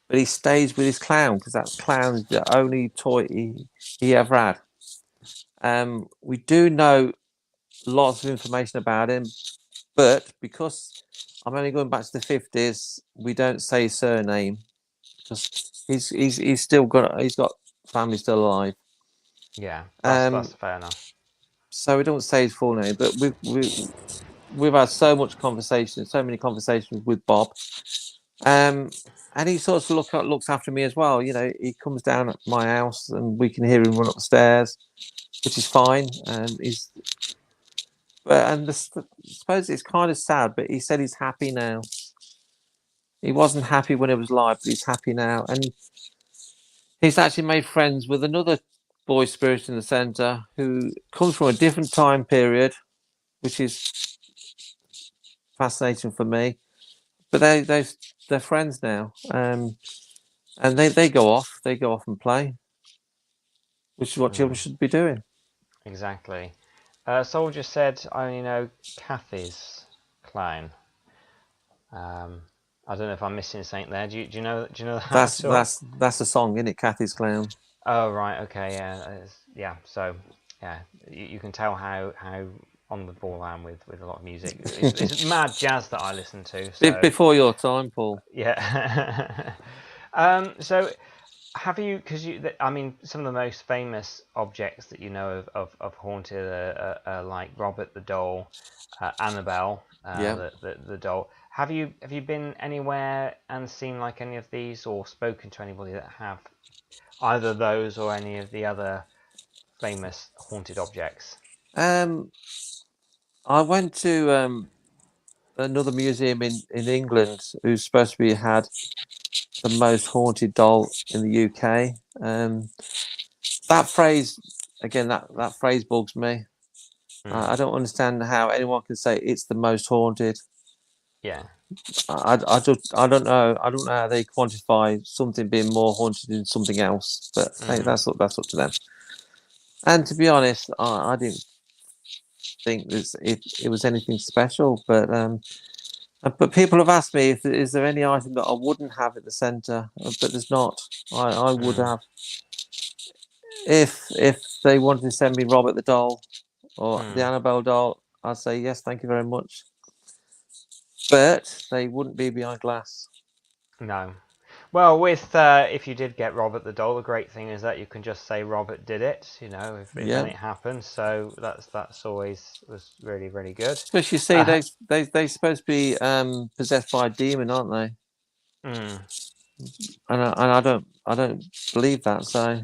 But he stays with his clown because that clown's the only toy he ever had. We do know lots of information about him, but because I'm only going back to the 50s, we don't say his surname because he's got family still alive. Yeah, that's fair enough. So we don't say his full name, but we've had so many conversations with Bob, and he sort of looks after me as well. You know, he comes down at my house, and we can hear him run up the stairs, which is fine. And I suppose it's kind of sad, but he said he's happy now. He wasn't happy when it was live, but he's happy now, and he's actually made friends with another boy spirit in the centre who comes from a different time period, which is fascinating for me. But they're friends now, and they go off and play, which is what children should be doing. Exactly. Soldier said, "I only know Kathy's clown." I don't know if I'm missing something there. Do you know that? That's a song, isn't it? Kathy's Clown. Oh right, okay, yeah. So yeah, you can tell how on the ball I am with a lot of music. It's mad jazz that I listen to. So before your time, Paul. Yeah. So have you? Because I mean, some of the most famous objects that you know of haunted are like Robert the doll, Annabelle, the doll. Have you been anywhere and seen like any of these, or spoken to anybody that have either those or any of the other famous haunted objects? I went to another museum in England who's supposed to be had the most haunted doll in the UK. That phrase again, that phrase bugs me. I don't understand how anyone can say it's the most haunted. Yeah. I don't know. I don't know how they quantify something being more haunted than something else. But hey, that's up to them. And to be honest, I didn't think it was anything special. But people have asked me if is there any item that I wouldn't have at the centre, but there's not. I would have if they wanted to send me Robert the doll or the Annabelle doll. I'd say yes, thank you very much. But they wouldn't be behind glass. No. Well, with if you did get Robert the doll, the great thing is that you can just say Robert did it. You know, if anything happens. So that's always was really, really good. But you see, they're supposed to be possessed by a demon, aren't they? And I don't believe that. So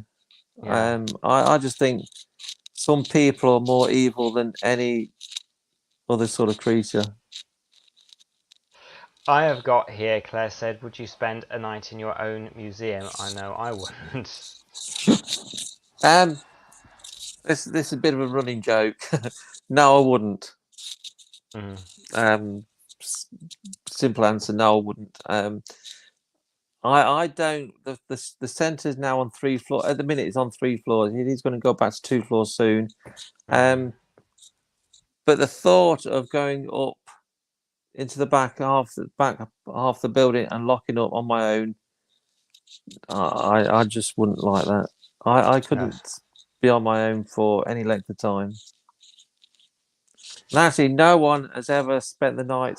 I just think some people are more evil than any other sort of creature. I have got here, Claire said, would you spend a night in your own museum? I know I wouldn't. This is a bit of a running joke. No, I wouldn't. Simple answer, no, I wouldn't. I don't. The centre is now on 3 floors. At the minute, it's on 3 floors. It is going to go back to 2 floors soon. But the thought of going up into the back half the building and locking up on my own, I just wouldn't like that. I couldn't be on my own for any length of time. And actually, no one has ever spent the night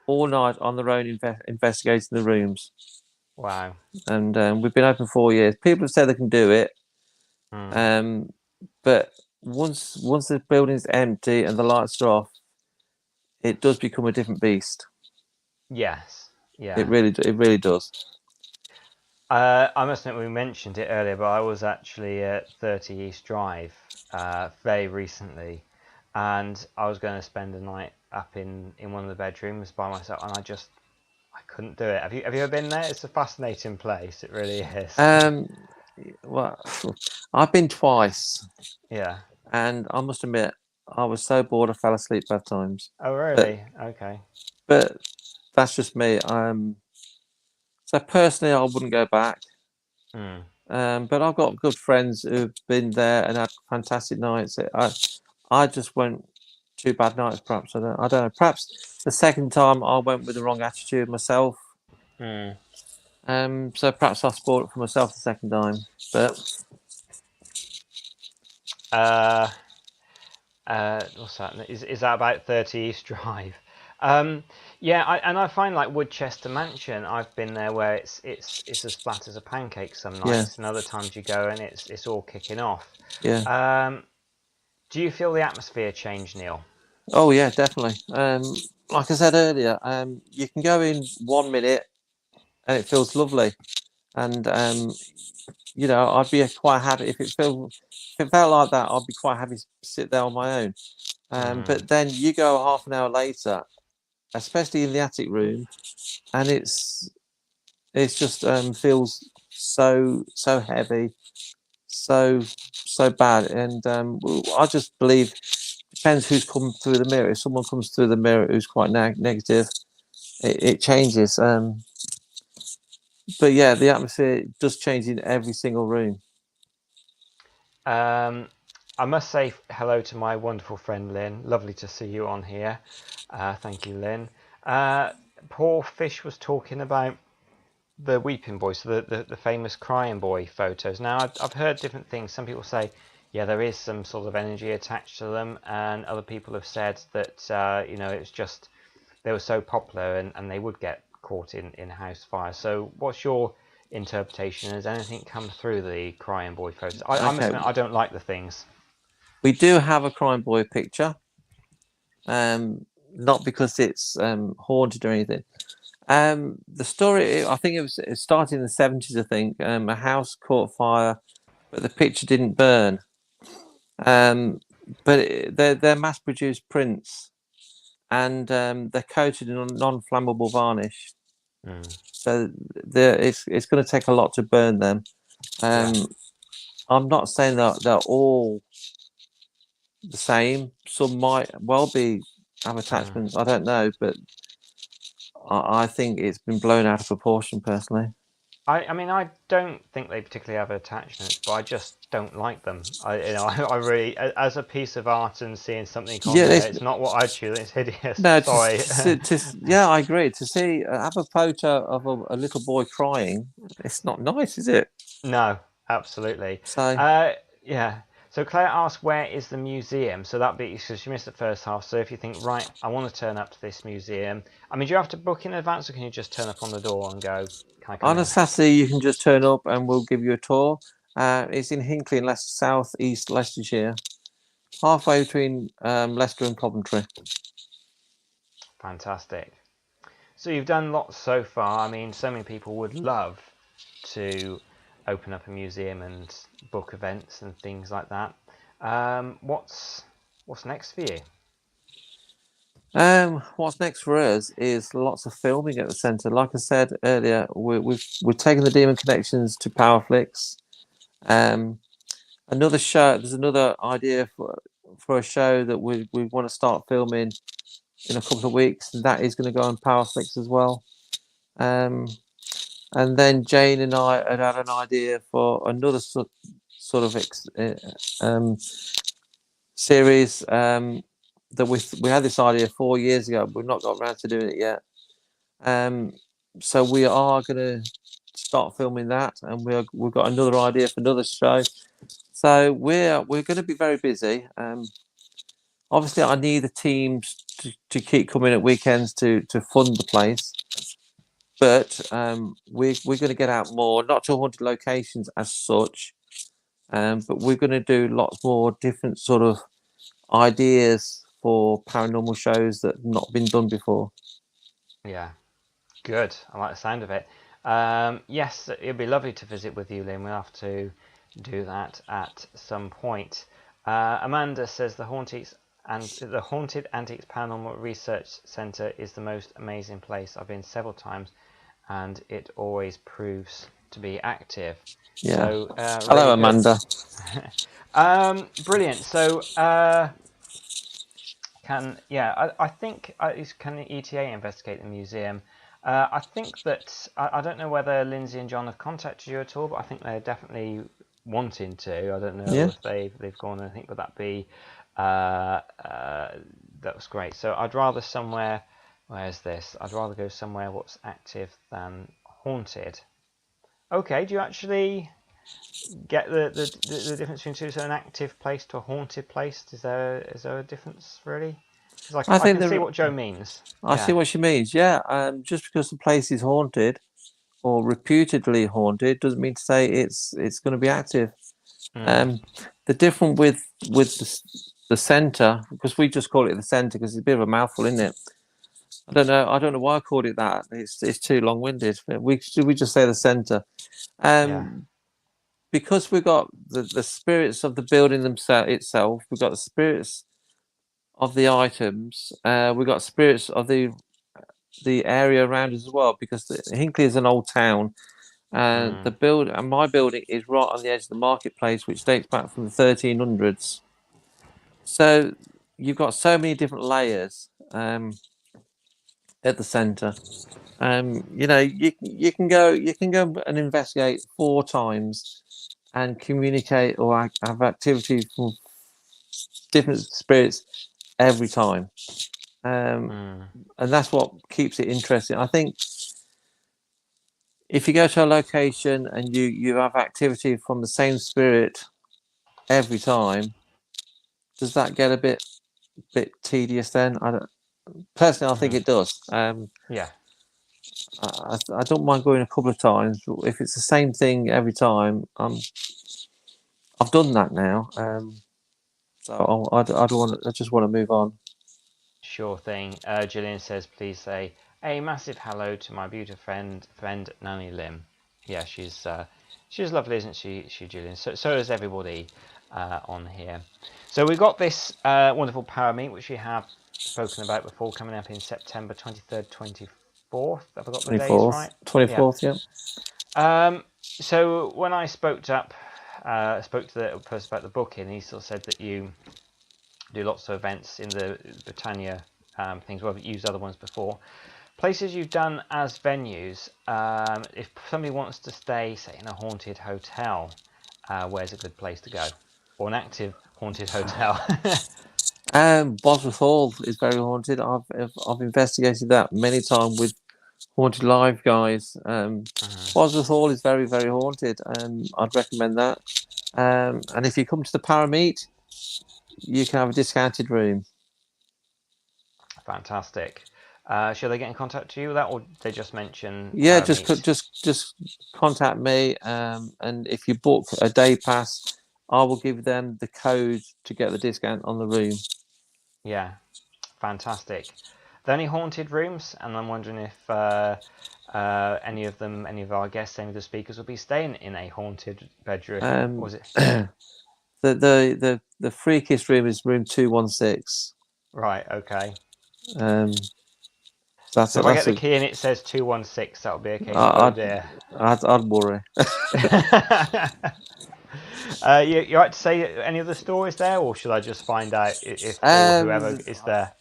all night on their own investigating the rooms. Wow. And we've been open 4 years. People have said they can do it. But once the building's empty and the lights are off, it does become a different beast. Yes. Yeah. It really does. I must admit we mentioned it earlier, but I was actually at 30 East Drive very recently, and I was going to spend a night up in one of the bedrooms by myself, and I couldn't do it. Have you ever been there? It's a fascinating place. It really is. Well, I've been twice. Yeah. And I must admit, I was so bored I fell asleep both times. Oh really? Okay. But that's just me. So personally, I wouldn't go back. But I've got good friends who've been there and had fantastic nights. I just won't 2 bad nights, perhaps. I don't know. Perhaps the second time I went with the wrong attitude myself. Hmm. So perhaps I spoiled it for myself the second time. But What's that? Is that about 30 East Drive? Yeah, I find like Woodchester Mansion. I've been there where it's as flat as a pancake some yeah, nights, and other times you go and it's all kicking off. yeah. Do you feel the atmosphere change, Neil? Oh yeah, definitely. Like I said earlier, you can go in 1 minute and it feels lovely, and I'd be quite happy if it felt like that. I'd be quite happy to sit there on my own. Mm. But then you go half an hour later, especially in the attic room, and it's just feels so heavy, so bad, and I just believe depends who's come through the mirror. If someone comes through the mirror who's quite negative, it changes. But yeah, the atmosphere does change in every single room. I must say hello to my wonderful friend Lynn. Lovely to see you on here. Thank you, Lynn. Paul Fish was talking about the Weeping Boy, so the famous Crying Boy photos. Now, I've heard different things. Some people say, yeah, there is some sort of energy attached to them, and other people have said that, it's just they were so popular and they would get caught in house fire. So, what's your interpretation? Has anything come through the Crying Boy photos? I must Okay, admit, I don't like the things. we do have a crime boy picture. Not because it's haunted or anything. The story, I think it started in the 70s. I think a house caught fire, but the picture didn't burn. But they're mass-produced prints, and they're coated in non-flammable varnish. Mm. So it's going to take a lot to burn them. Yeah. I'm not saying that they're all the same. Some might well be have Mm. attachments. I don't know, but I think it's been blown out of proportion personally. I mean, I don't think they particularly have attachments, but I just don't like them. I really, as a piece of art and seeing something on Yeah, there, it's not what I choose. It's hideous. no, Sorry. yeah, I agree. To see have a photo of a little boy crying, it's not nice, is it? No, absolutely. So Yeah. So Claire asked, "Where is the museum?" So that be because she missed the first half. So if you think, right, I want to turn up to this museum. I mean, do you have to book in advance, or can you just turn up on the door and go, "Can I come on a in?" Saturday, you can just turn up and we'll give you a tour. It's in Hinckley, in Leicester, South East Leicestershire, halfway between Leicester and Coventry. Fantastic. So you've done lots so far. I mean, so many people would love to open up a museum and book events and things like that. What's next for you? What's next for us is lots of filming at the centre. Like I said earlier, we're taking the Demon Connections to Powerflix. Um, another show. There's another idea for a show that we want to start filming in a couple of weeks, and that is going to go on Powerflix as well. And then Jane and I had an idea for another sort of series that we had this idea 4 years ago. But we've not got around to doing it yet. So we are going to start filming that, and we've got another idea for another show. So we're going to be very busy. Obviously, I need the teams to keep coming at weekends to fund the place. But we're going to get out more, not to haunted locations as such, but we're going to do lots more different sort of ideas for paranormal shows that have not been done before. Yeah, good. I like the sound of it. Yes, it'd be lovely to visit with you, Lynn. We'll have to do that at some point. Amanda says the Haunted Antiques Paranormal Research Centre is the most amazing place. I've been several times, and it always proves to be active. Yeah. So Hello, really good. Amanda. Brilliant. So I think can the ETA investigate the museum? I think that I don't know whether Lindsay and John have contacted you at all, but I think they're definitely wanting to. I don't know Yeah. if they've gone anything, but that be uh, that was great. So I'd rather somewhere. Where's this? I'd rather go somewhere what's active than haunted. Okay, do you actually get the difference between an active place to a haunted place? Is there a difference really? Because I I think can see what Joe means. I see what she means. Yeah, just because the place is haunted or reputedly haunted doesn't mean to say it's going to be active. The difference with the centre, because we just call it the centre because it's a bit of a mouthful, isn't it? I don't know why I called it that. It's too long winded. We just say the centre. Because we've got the spirits of the building itself, we've got the spirits of the items, we've got spirits of the area around us as well. Because Hinckley is an old town, and my building is right on the edge of the marketplace, which dates back from the 1300s. So you've got so many different layers at the centre. You can go and investigate 4 times and communicate or have activity from different spirits every time, and that's what keeps it interesting. I think if you go to a location and you have activity from the same spirit every time, does that get a bit tedious then? I think it does. Yeah. I don't mind going a couple of times, but if it's the same thing every time, I've done that now. So I don't want. I just want to move on. Sure thing. Gillian says, please say a massive hello to my beautiful friend Nanny Lim. Yeah, she's lovely, isn't she, Gillian? So is everybody on here. So we've got this wonderful ParaMeet, which we have spoken about before, coming up in September 23rd, 24th. Have I got the days right? 24th, yeah. So when I spoke to the person about the booking, he sort of said that you do lots of events in the Britannia things. Well, I've used other ones before. Places you've done as venues. If somebody wants to stay, say, in a haunted hotel, where's a good place to go? Or an active haunted hotel? Bosworth Hall is very haunted. I've investigated that many times with Haunted Live guys. Bosworth Hall is very, very haunted. I'd recommend that. And if you come to the ParaMeet, you can have a discounted room. Fantastic. Shall they get in contact with you with that, or they just mention? Yeah, just contact me. And if you book a day pass, I will give them the code to get the discount on the room. Yeah, fantastic. Are there any haunted rooms? And I'm wondering if any of our guests, any of the speakers, will be staying in a haunted bedroom. Or was it? The freakiest room is room 216. Right. Okay. So if I get the key and it says 216, that'll be a case of oh dear. I'd worry. You like to say any of the stories there, or should I just find out if whoever is there?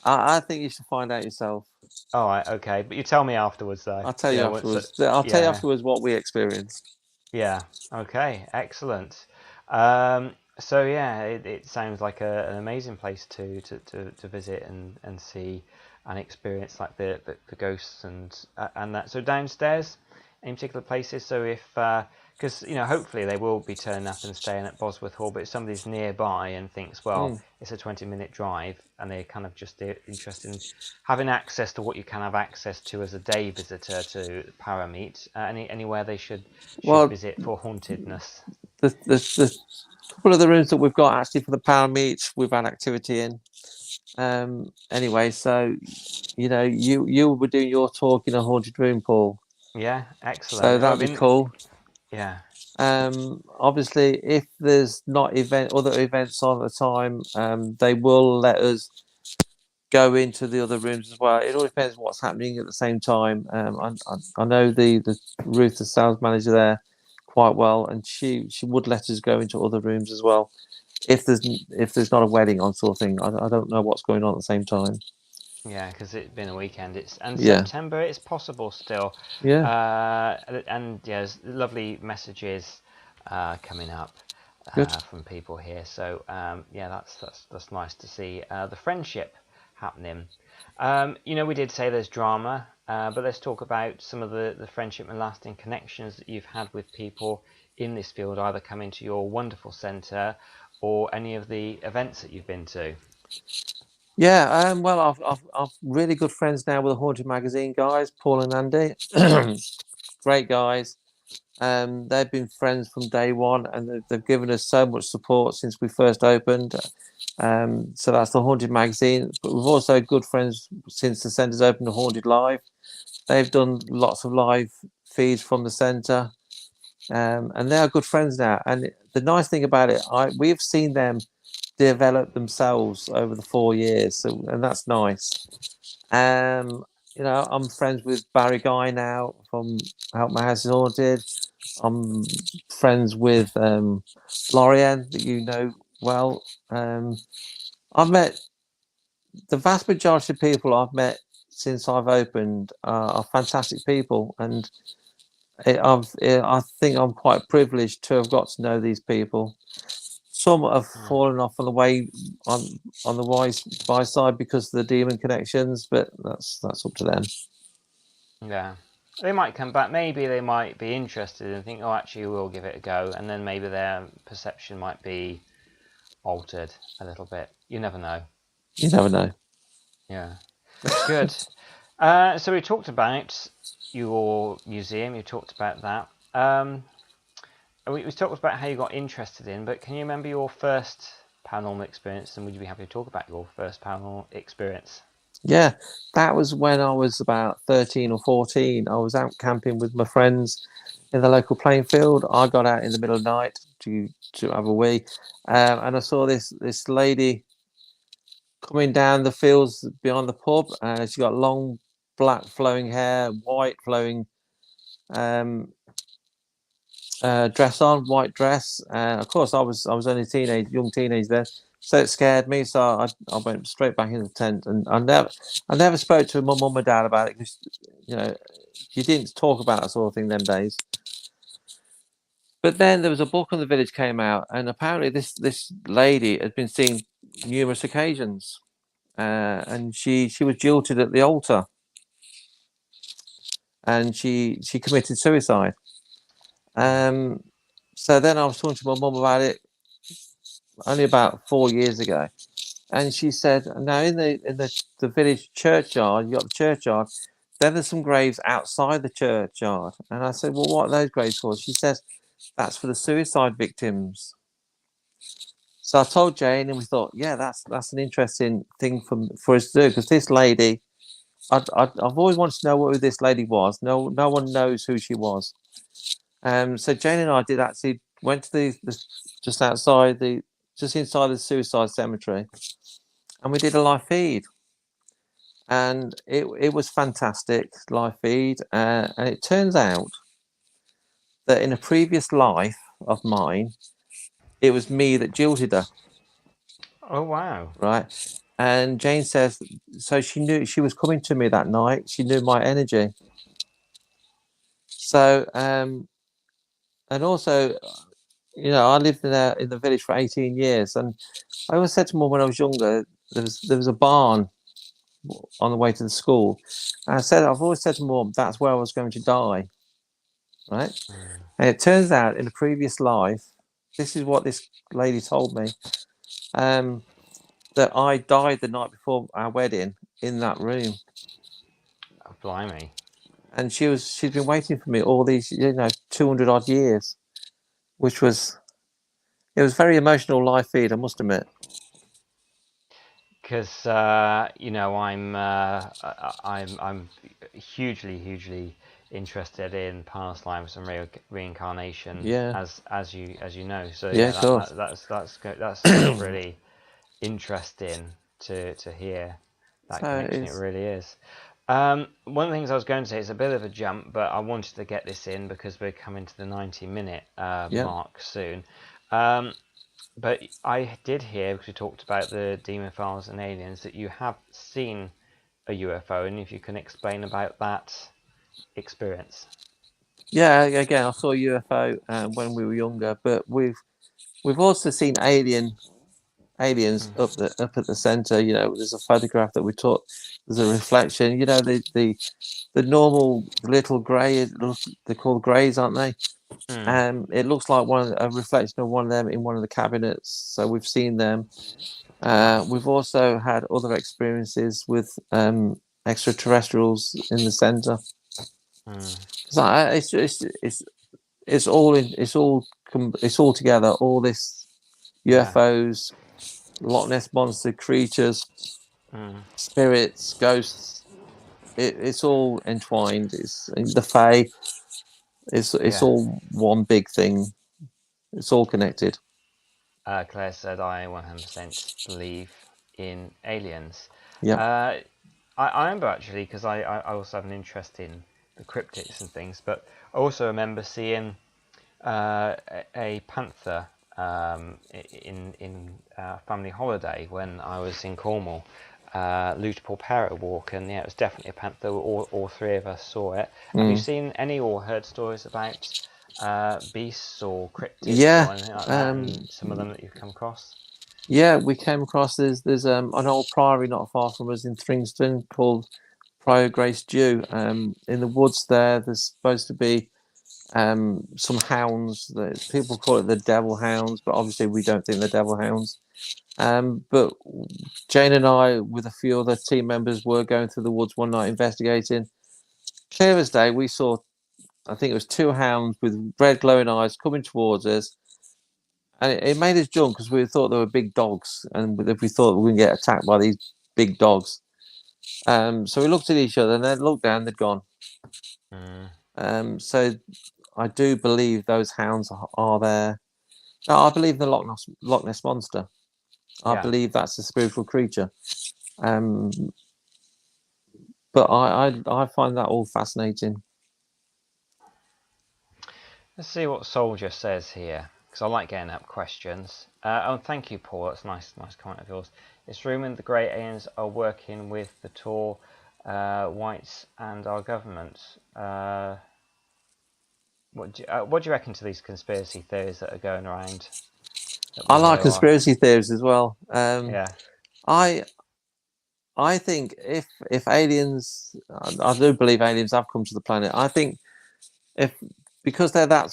I think you should find out yourself. All right, okay, but you tell me afterwards, though. I'll tell you afterwards. I'll tell you afterwards what we experienced. Yeah. Okay. Excellent. So yeah, it sounds like an amazing place to visit and see and experience, like the ghosts and that. So downstairs, any particular places? So if because hopefully they will be turning up and staying at Bosworth Hall, but if somebody's nearby and thinks, well, it's a 20-minute drive, and they're kind of just interested in having access to what you can have access to as a day visitor to ParaMeet, anywhere they should visit for hauntedness. The couple of the rooms that we've got actually for the ParaMeet, we've had activity in. Anyway, so you will be doing your talk in a haunted room, Paul. Yeah, excellent. So that'd be cool. Yeah. Obviously, if there's not other events on at the time, they will let us go into the other rooms as well. It all depends what's happening at the same time. I know the Ruth, the sales manager there, quite well, and she would let us go into other rooms as well. If there's not a wedding on, sort of thing. I don't know what's going on at the same time. Yeah, because it's been a weekend. September. It's possible still. Yeah. And there's lovely messages coming up. Good. from people here. So yeah, that's nice to see the friendship happening. We did say there's drama, but let's talk about some of the friendship and lasting connections that you've had with people in this field, either coming to your wonderful centre or any of the events that you've been to. Yeah, well, I've really good friends now with the Haunted Magazine guys, Paul and Andy. Great guys. They've been friends from day one, and they've given us so much support since we first opened. So that's the Haunted Magazine. But we've also had good friends since the centre's opened, the Haunted Live. They've done lots of live feeds from the centre, and they are good friends now. And the nice thing about it, we've seen them develop themselves over the 4 years, and that's nice. I'm friends with Barry Guy now from Help My House is Haunted. I'm friends with Lorianne, that you know well. I've met the vast majority of people I've met since I've opened are fantastic people, and I think I'm quite privileged to have got to know these people. Some have fallen off on the way on the wise by side because of the demon connections, but that's up to them. Yeah. They might come back. Maybe they might be interested and think, oh, actually, we'll give it a go. And then maybe their perception might be altered a little bit. You never know. You never know. Yeah. Good. So we talked about your museum. You talked about that. We talked about how you got interested in, but can you remember your first paranormal experience? And would you be happy to talk about your first paranormal experience? Yeah, that was when I was about 13 or 14. I was out camping with my friends in the local playing field. I got out in the middle of the night to have a wee, and I saw this lady coming down the fields beyond the pub. She got long black flowing hair, white flowing dress on, white dress. Of course, I was only young teenage then, so it scared me. So I went straight back in the tent, and I never spoke to my mum and dad about it because you didn't talk about that sort of thing them days. But then there was a book on the village came out, and apparently this lady had been seen numerous occasions, and she was jilted at the altar, and she committed suicide. So then I was talking to my mum about it only about 4 years ago, and she said, "Now in the village churchyard, you got the churchyard. Then there's some graves outside the churchyard." And I said, "Well, what are those graves for?" She says, "That's for the suicide victims." So I told Jane, and we thought, "Yeah, that's an interesting thing for us to do because this lady, I've always wanted to know who this lady was. No one knows who she was." So Jane and I did actually went to the just outside just inside the suicide cemetery, and we did a live feed, and it was fantastic live feed, and it turns out that in a previous life of mine, it was me that jilted her. Oh, wow. Right. And Jane says, so she knew she was coming to me that night. She knew my energy. So, and also, I lived in the village for 18 years, and I always said to mum when I was younger, there was a barn on the way to the school, and I've always said to mum that's where I was going to die, right? And it turns out in a previous life, this is what this lady told me, that I died the night before our wedding in that room. Oh, blimey. And she'd been waiting for me all these 200 odd years, which was it was very emotional live feed, I must admit. Because I'm hugely interested in past lives and reincarnation, Yeah, as you know. So yeah, yeah, of course. that's really interesting to hear that So connection. It it's really is. One of the things I was going to say is a bit of a jump, but I wanted to get this in because we're coming to the 90-minute yeah, mark soon. But I did hear, because we talked about the demon files and aliens, that you have seen a UFO, and if you can explain about that experience. yeah. Again, I saw a UFO when we were younger, but we've also seen aliens up at the center. You know, there's a photograph that we took. There's a reflection. You know, the normal little grey. They're called greys, aren't they? It looks like a reflection of one of them in one of the cabinets. So we've seen them. We've also had other experiences with extraterrestrials in the center. So it's all together. All this UFOs, Loch Ness monster creatures, spirits, ghosts. It's all entwined. It's the Fae. It's all one big thing. It's all connected. Claire said, I 100% believe in aliens. Yeah. I remember actually, because I also have an interest in the cryptids and things, but I also remember seeing a panther in family holiday when I was in Cornwall. Lutaport Parrot Walk, and yeah, it was definitely a panther. All three of us saw it. Have you seen any or heard stories about beasts or cryptids or anything like that, and some of them that you've come across? Yeah, we came across there's an old priory not far from us in Thringston called Prior Grace Dew. In the woods there's supposed to be some hounds. That people call it the devil hounds, but obviously we don't think they're devil hounds. But Jane and I, with a few other team members, were going through the woods one night investigating. Clear as day, we saw, I think it was two hounds with red glowing eyes coming towards us. And it made us jump because we thought they were big dogs, and if we thought we were going to get attacked by these big dogs. So we looked at each other and then looked down, they'd gone. So I do believe those hounds are there. No, I believe the Loch Ness monster. I believe that's a spiritual creature. But I find that all fascinating. Let's see what Soldier says here, because I like getting up questions. Oh, thank you, Paul. That's nice comment of yours. It's rumoured the Grey Aliens are working with the Tor whites and our government. What do you reckon to these conspiracy theories that are going around? I like conspiracy theories as well. I think if aliens, I do believe aliens have come to the planet. I think because they're that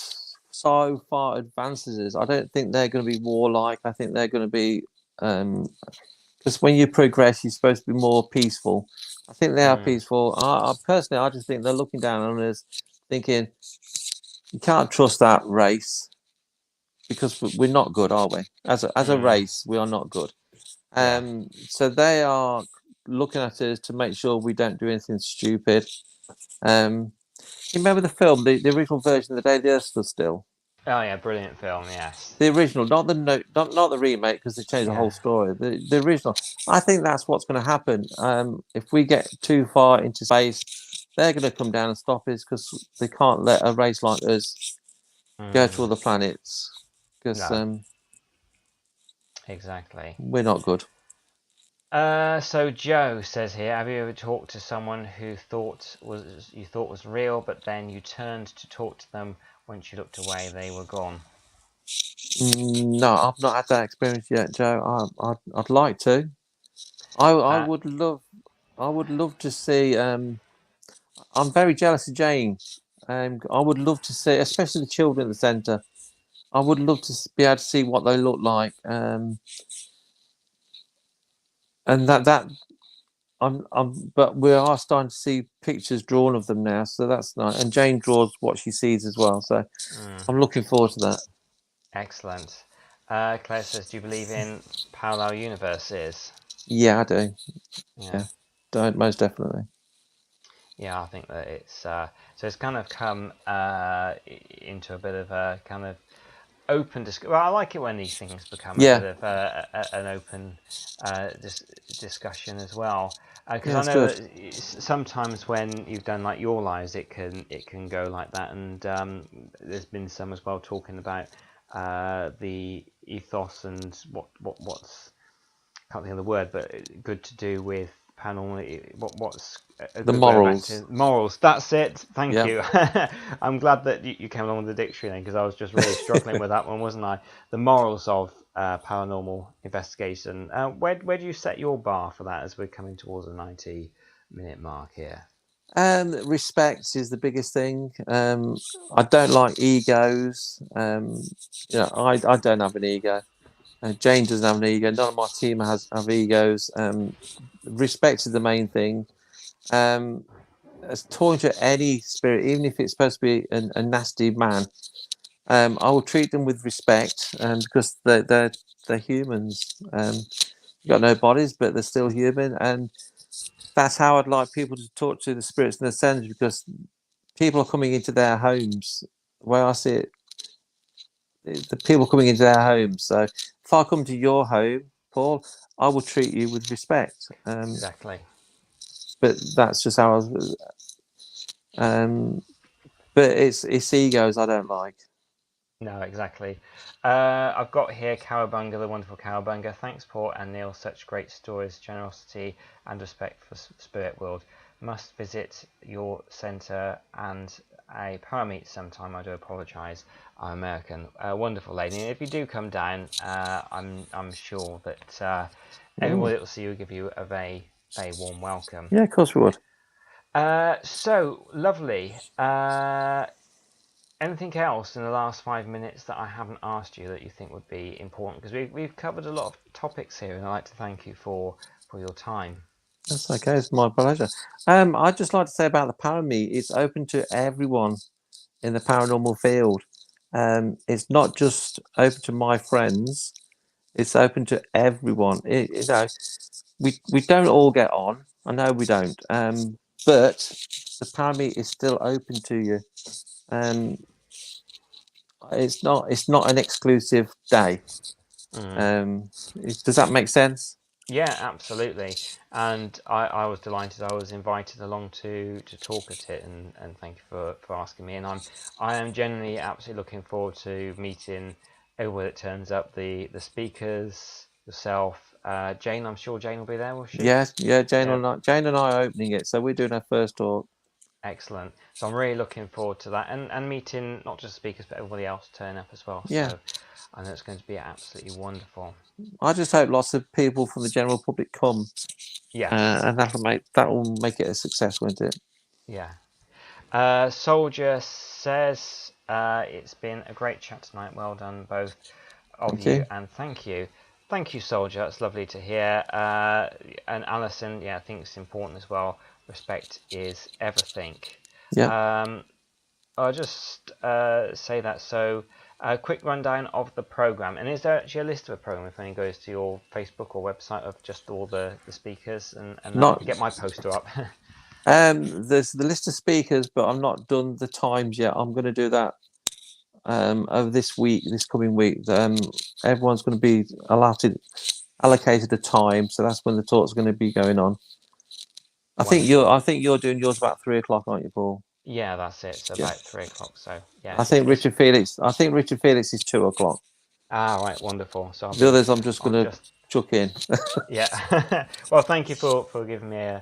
so far advanced as us, I don't think they're going to be warlike. I think they're going to be because when you progress, you're supposed to be more peaceful. I think they are peaceful. I personally, I just think they're looking down on us, thinking you can't trust that race because we're not good, are we? As a race, we are not good. So they are looking at us to make sure we don't do anything stupid. You remember the film, the original version, The Day the Earth Stood Still? Oh yeah, brilliant film. Yes, the original, not the remake, because they changed the whole story. The original. I think that's what's going to happen. If we get too far into space, they're going to come down and stop us because they can't let a race like us go to other planets. Because exactly, we're not good. So Joe says here, have you ever talked to someone who you thought was real, but then you turned to talk to them, once you looked away, they were gone? No, I've not had that experience yet, Joe. I'd like to. I would love to see. I'm very jealous of Jane. I would love to see, especially the children at the centre. I would love to be able to see what they look like. And but we are starting to see pictures drawn of them now, so that's nice. And Jane draws what she sees as well, so I'm looking forward to that. Excellent. Claire says, do you believe in parallel universes? Yeah, I do. Yeah, most definitely. Yeah, I think that it's so it's kind of come into a bit of a kind of open discussion. Well, I like it when these things become a bit of an open discussion as well. Because I know that sometimes when you've done like your lives, it can go like that. And there's been some as well talking about the ethos and what's, can't think of the word, but good to do with paranormal? What's a The good way of morals. acting? Morals. That's it. Thank Yeah. you. I'm glad that you came along with the dictionary then, because I was just really struggling with that one, wasn't I? The morals of paranormal investigation. Where do you set your bar for that as we're coming towards the 90-minute mark here? Respect is the biggest thing. I don't like egos. I don't have an ego. Jane doesn't have an ego. None of my team have egos. Respect is the main thing. As talking to any spirit, even if it's supposed to be a nasty man, I will treat them with respect, because they're humans. You've got no bodies, but they're still human, and that's how I'd like people to talk to the spirits and the ascended, because people are coming into their homes. Where I see it, the people coming into their homes. So if I come to your home, Paul, I will treat you with respect. Exactly. But that's just how I was. But it's egos I don't like. No, exactly. I've got here Cowabunga, the wonderful Cowabunga. Thanks, Paul and Neil. Such great stories, generosity, and respect for spirit world. Must visit your centre and a ParaMeet sometime. I do apologise. I'm American. Wonderful lady. And if you do come down, I'm sure that everybody that will see you will give you a very warm welcome. Yeah, of course we would. So lovely. Anything else in the last 5 minutes that I haven't asked you that you think would be important? Because we've covered a lot of topics here, and I'd like to thank you for your time. That's okay. It's my pleasure. I'd just like to say about the ParaMeet, it's open to everyone in the paranormal field. It's not just open to my friends. It's open to everyone. We don't all get on. I know we don't. But the ParaMeet is still open to you. Um, it's not an exclusive day. Does that make sense? Yeah, absolutely. And I was delighted. I was invited along to talk at it, and thank you for asking me. And I am genuinely absolutely looking forward to meeting everyone that turns up, the speakers, yourself, Jane. I'm sure Jane will be there, will she? Yes, yeah. Jane Yeah. Jane and I are opening it, so we're doing our first talk. Excellent. So I'm really looking forward to that, and meeting not just speakers but everybody else turn up as well. Yeah. So I know it's going to be absolutely wonderful. I just hope lots of people from the general public come, Yes. and that will make it a success, won't it? Yeah. Soldier says it's been a great chat tonight. Well done, both of Thank you, you. and thank you. Thank you, Soldier. It's lovely to hear. And Alison, yeah, I think it's important as well. Respect is everything. Yeah. I'll just say that. So, a quick rundown of the program. And is there actually a list of a program if anyone goes to your Facebook or website of just all the speakers and that? Not. You get my poster up. There's the list of speakers, but I'm not done the times yet. I'm going to do that over this week, this coming week. Everyone's going to be allocated a time, so that's when the talk's going to be going on. I think you're doing yours about 3 o'clock, aren't you, Paul? Yeah, that's it. So Yeah. about 3 o'clock. So yeah. I think Richard Felix is 2 o'clock. Ah, right, wonderful. So The others I'm just I'll going to chuck in. yeah. Well, thank you for giving me a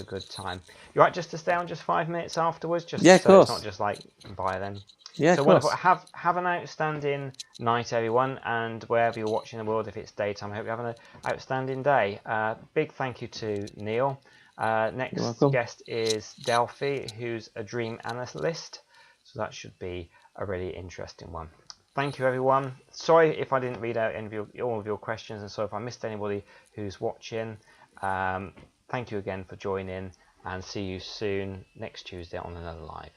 good time. You're right, just to stay on just 5 minutes afterwards, just Yeah, of so it's not course. just like bye then. Yeah, So of wonderful. course. Have an outstanding night, everyone, and wherever you're watching the world, if it's daytime, I hope you're having an outstanding day. Big thank you to Neil. You're Next welcome. guest is Delphi, who's a dream analyst. So that should be a really interesting one. Thank you, everyone. Sorry if I didn't read out all of your questions, and sorry if I missed anybody who's watching. Thank you again for joining, and see you soon next Tuesday on another live.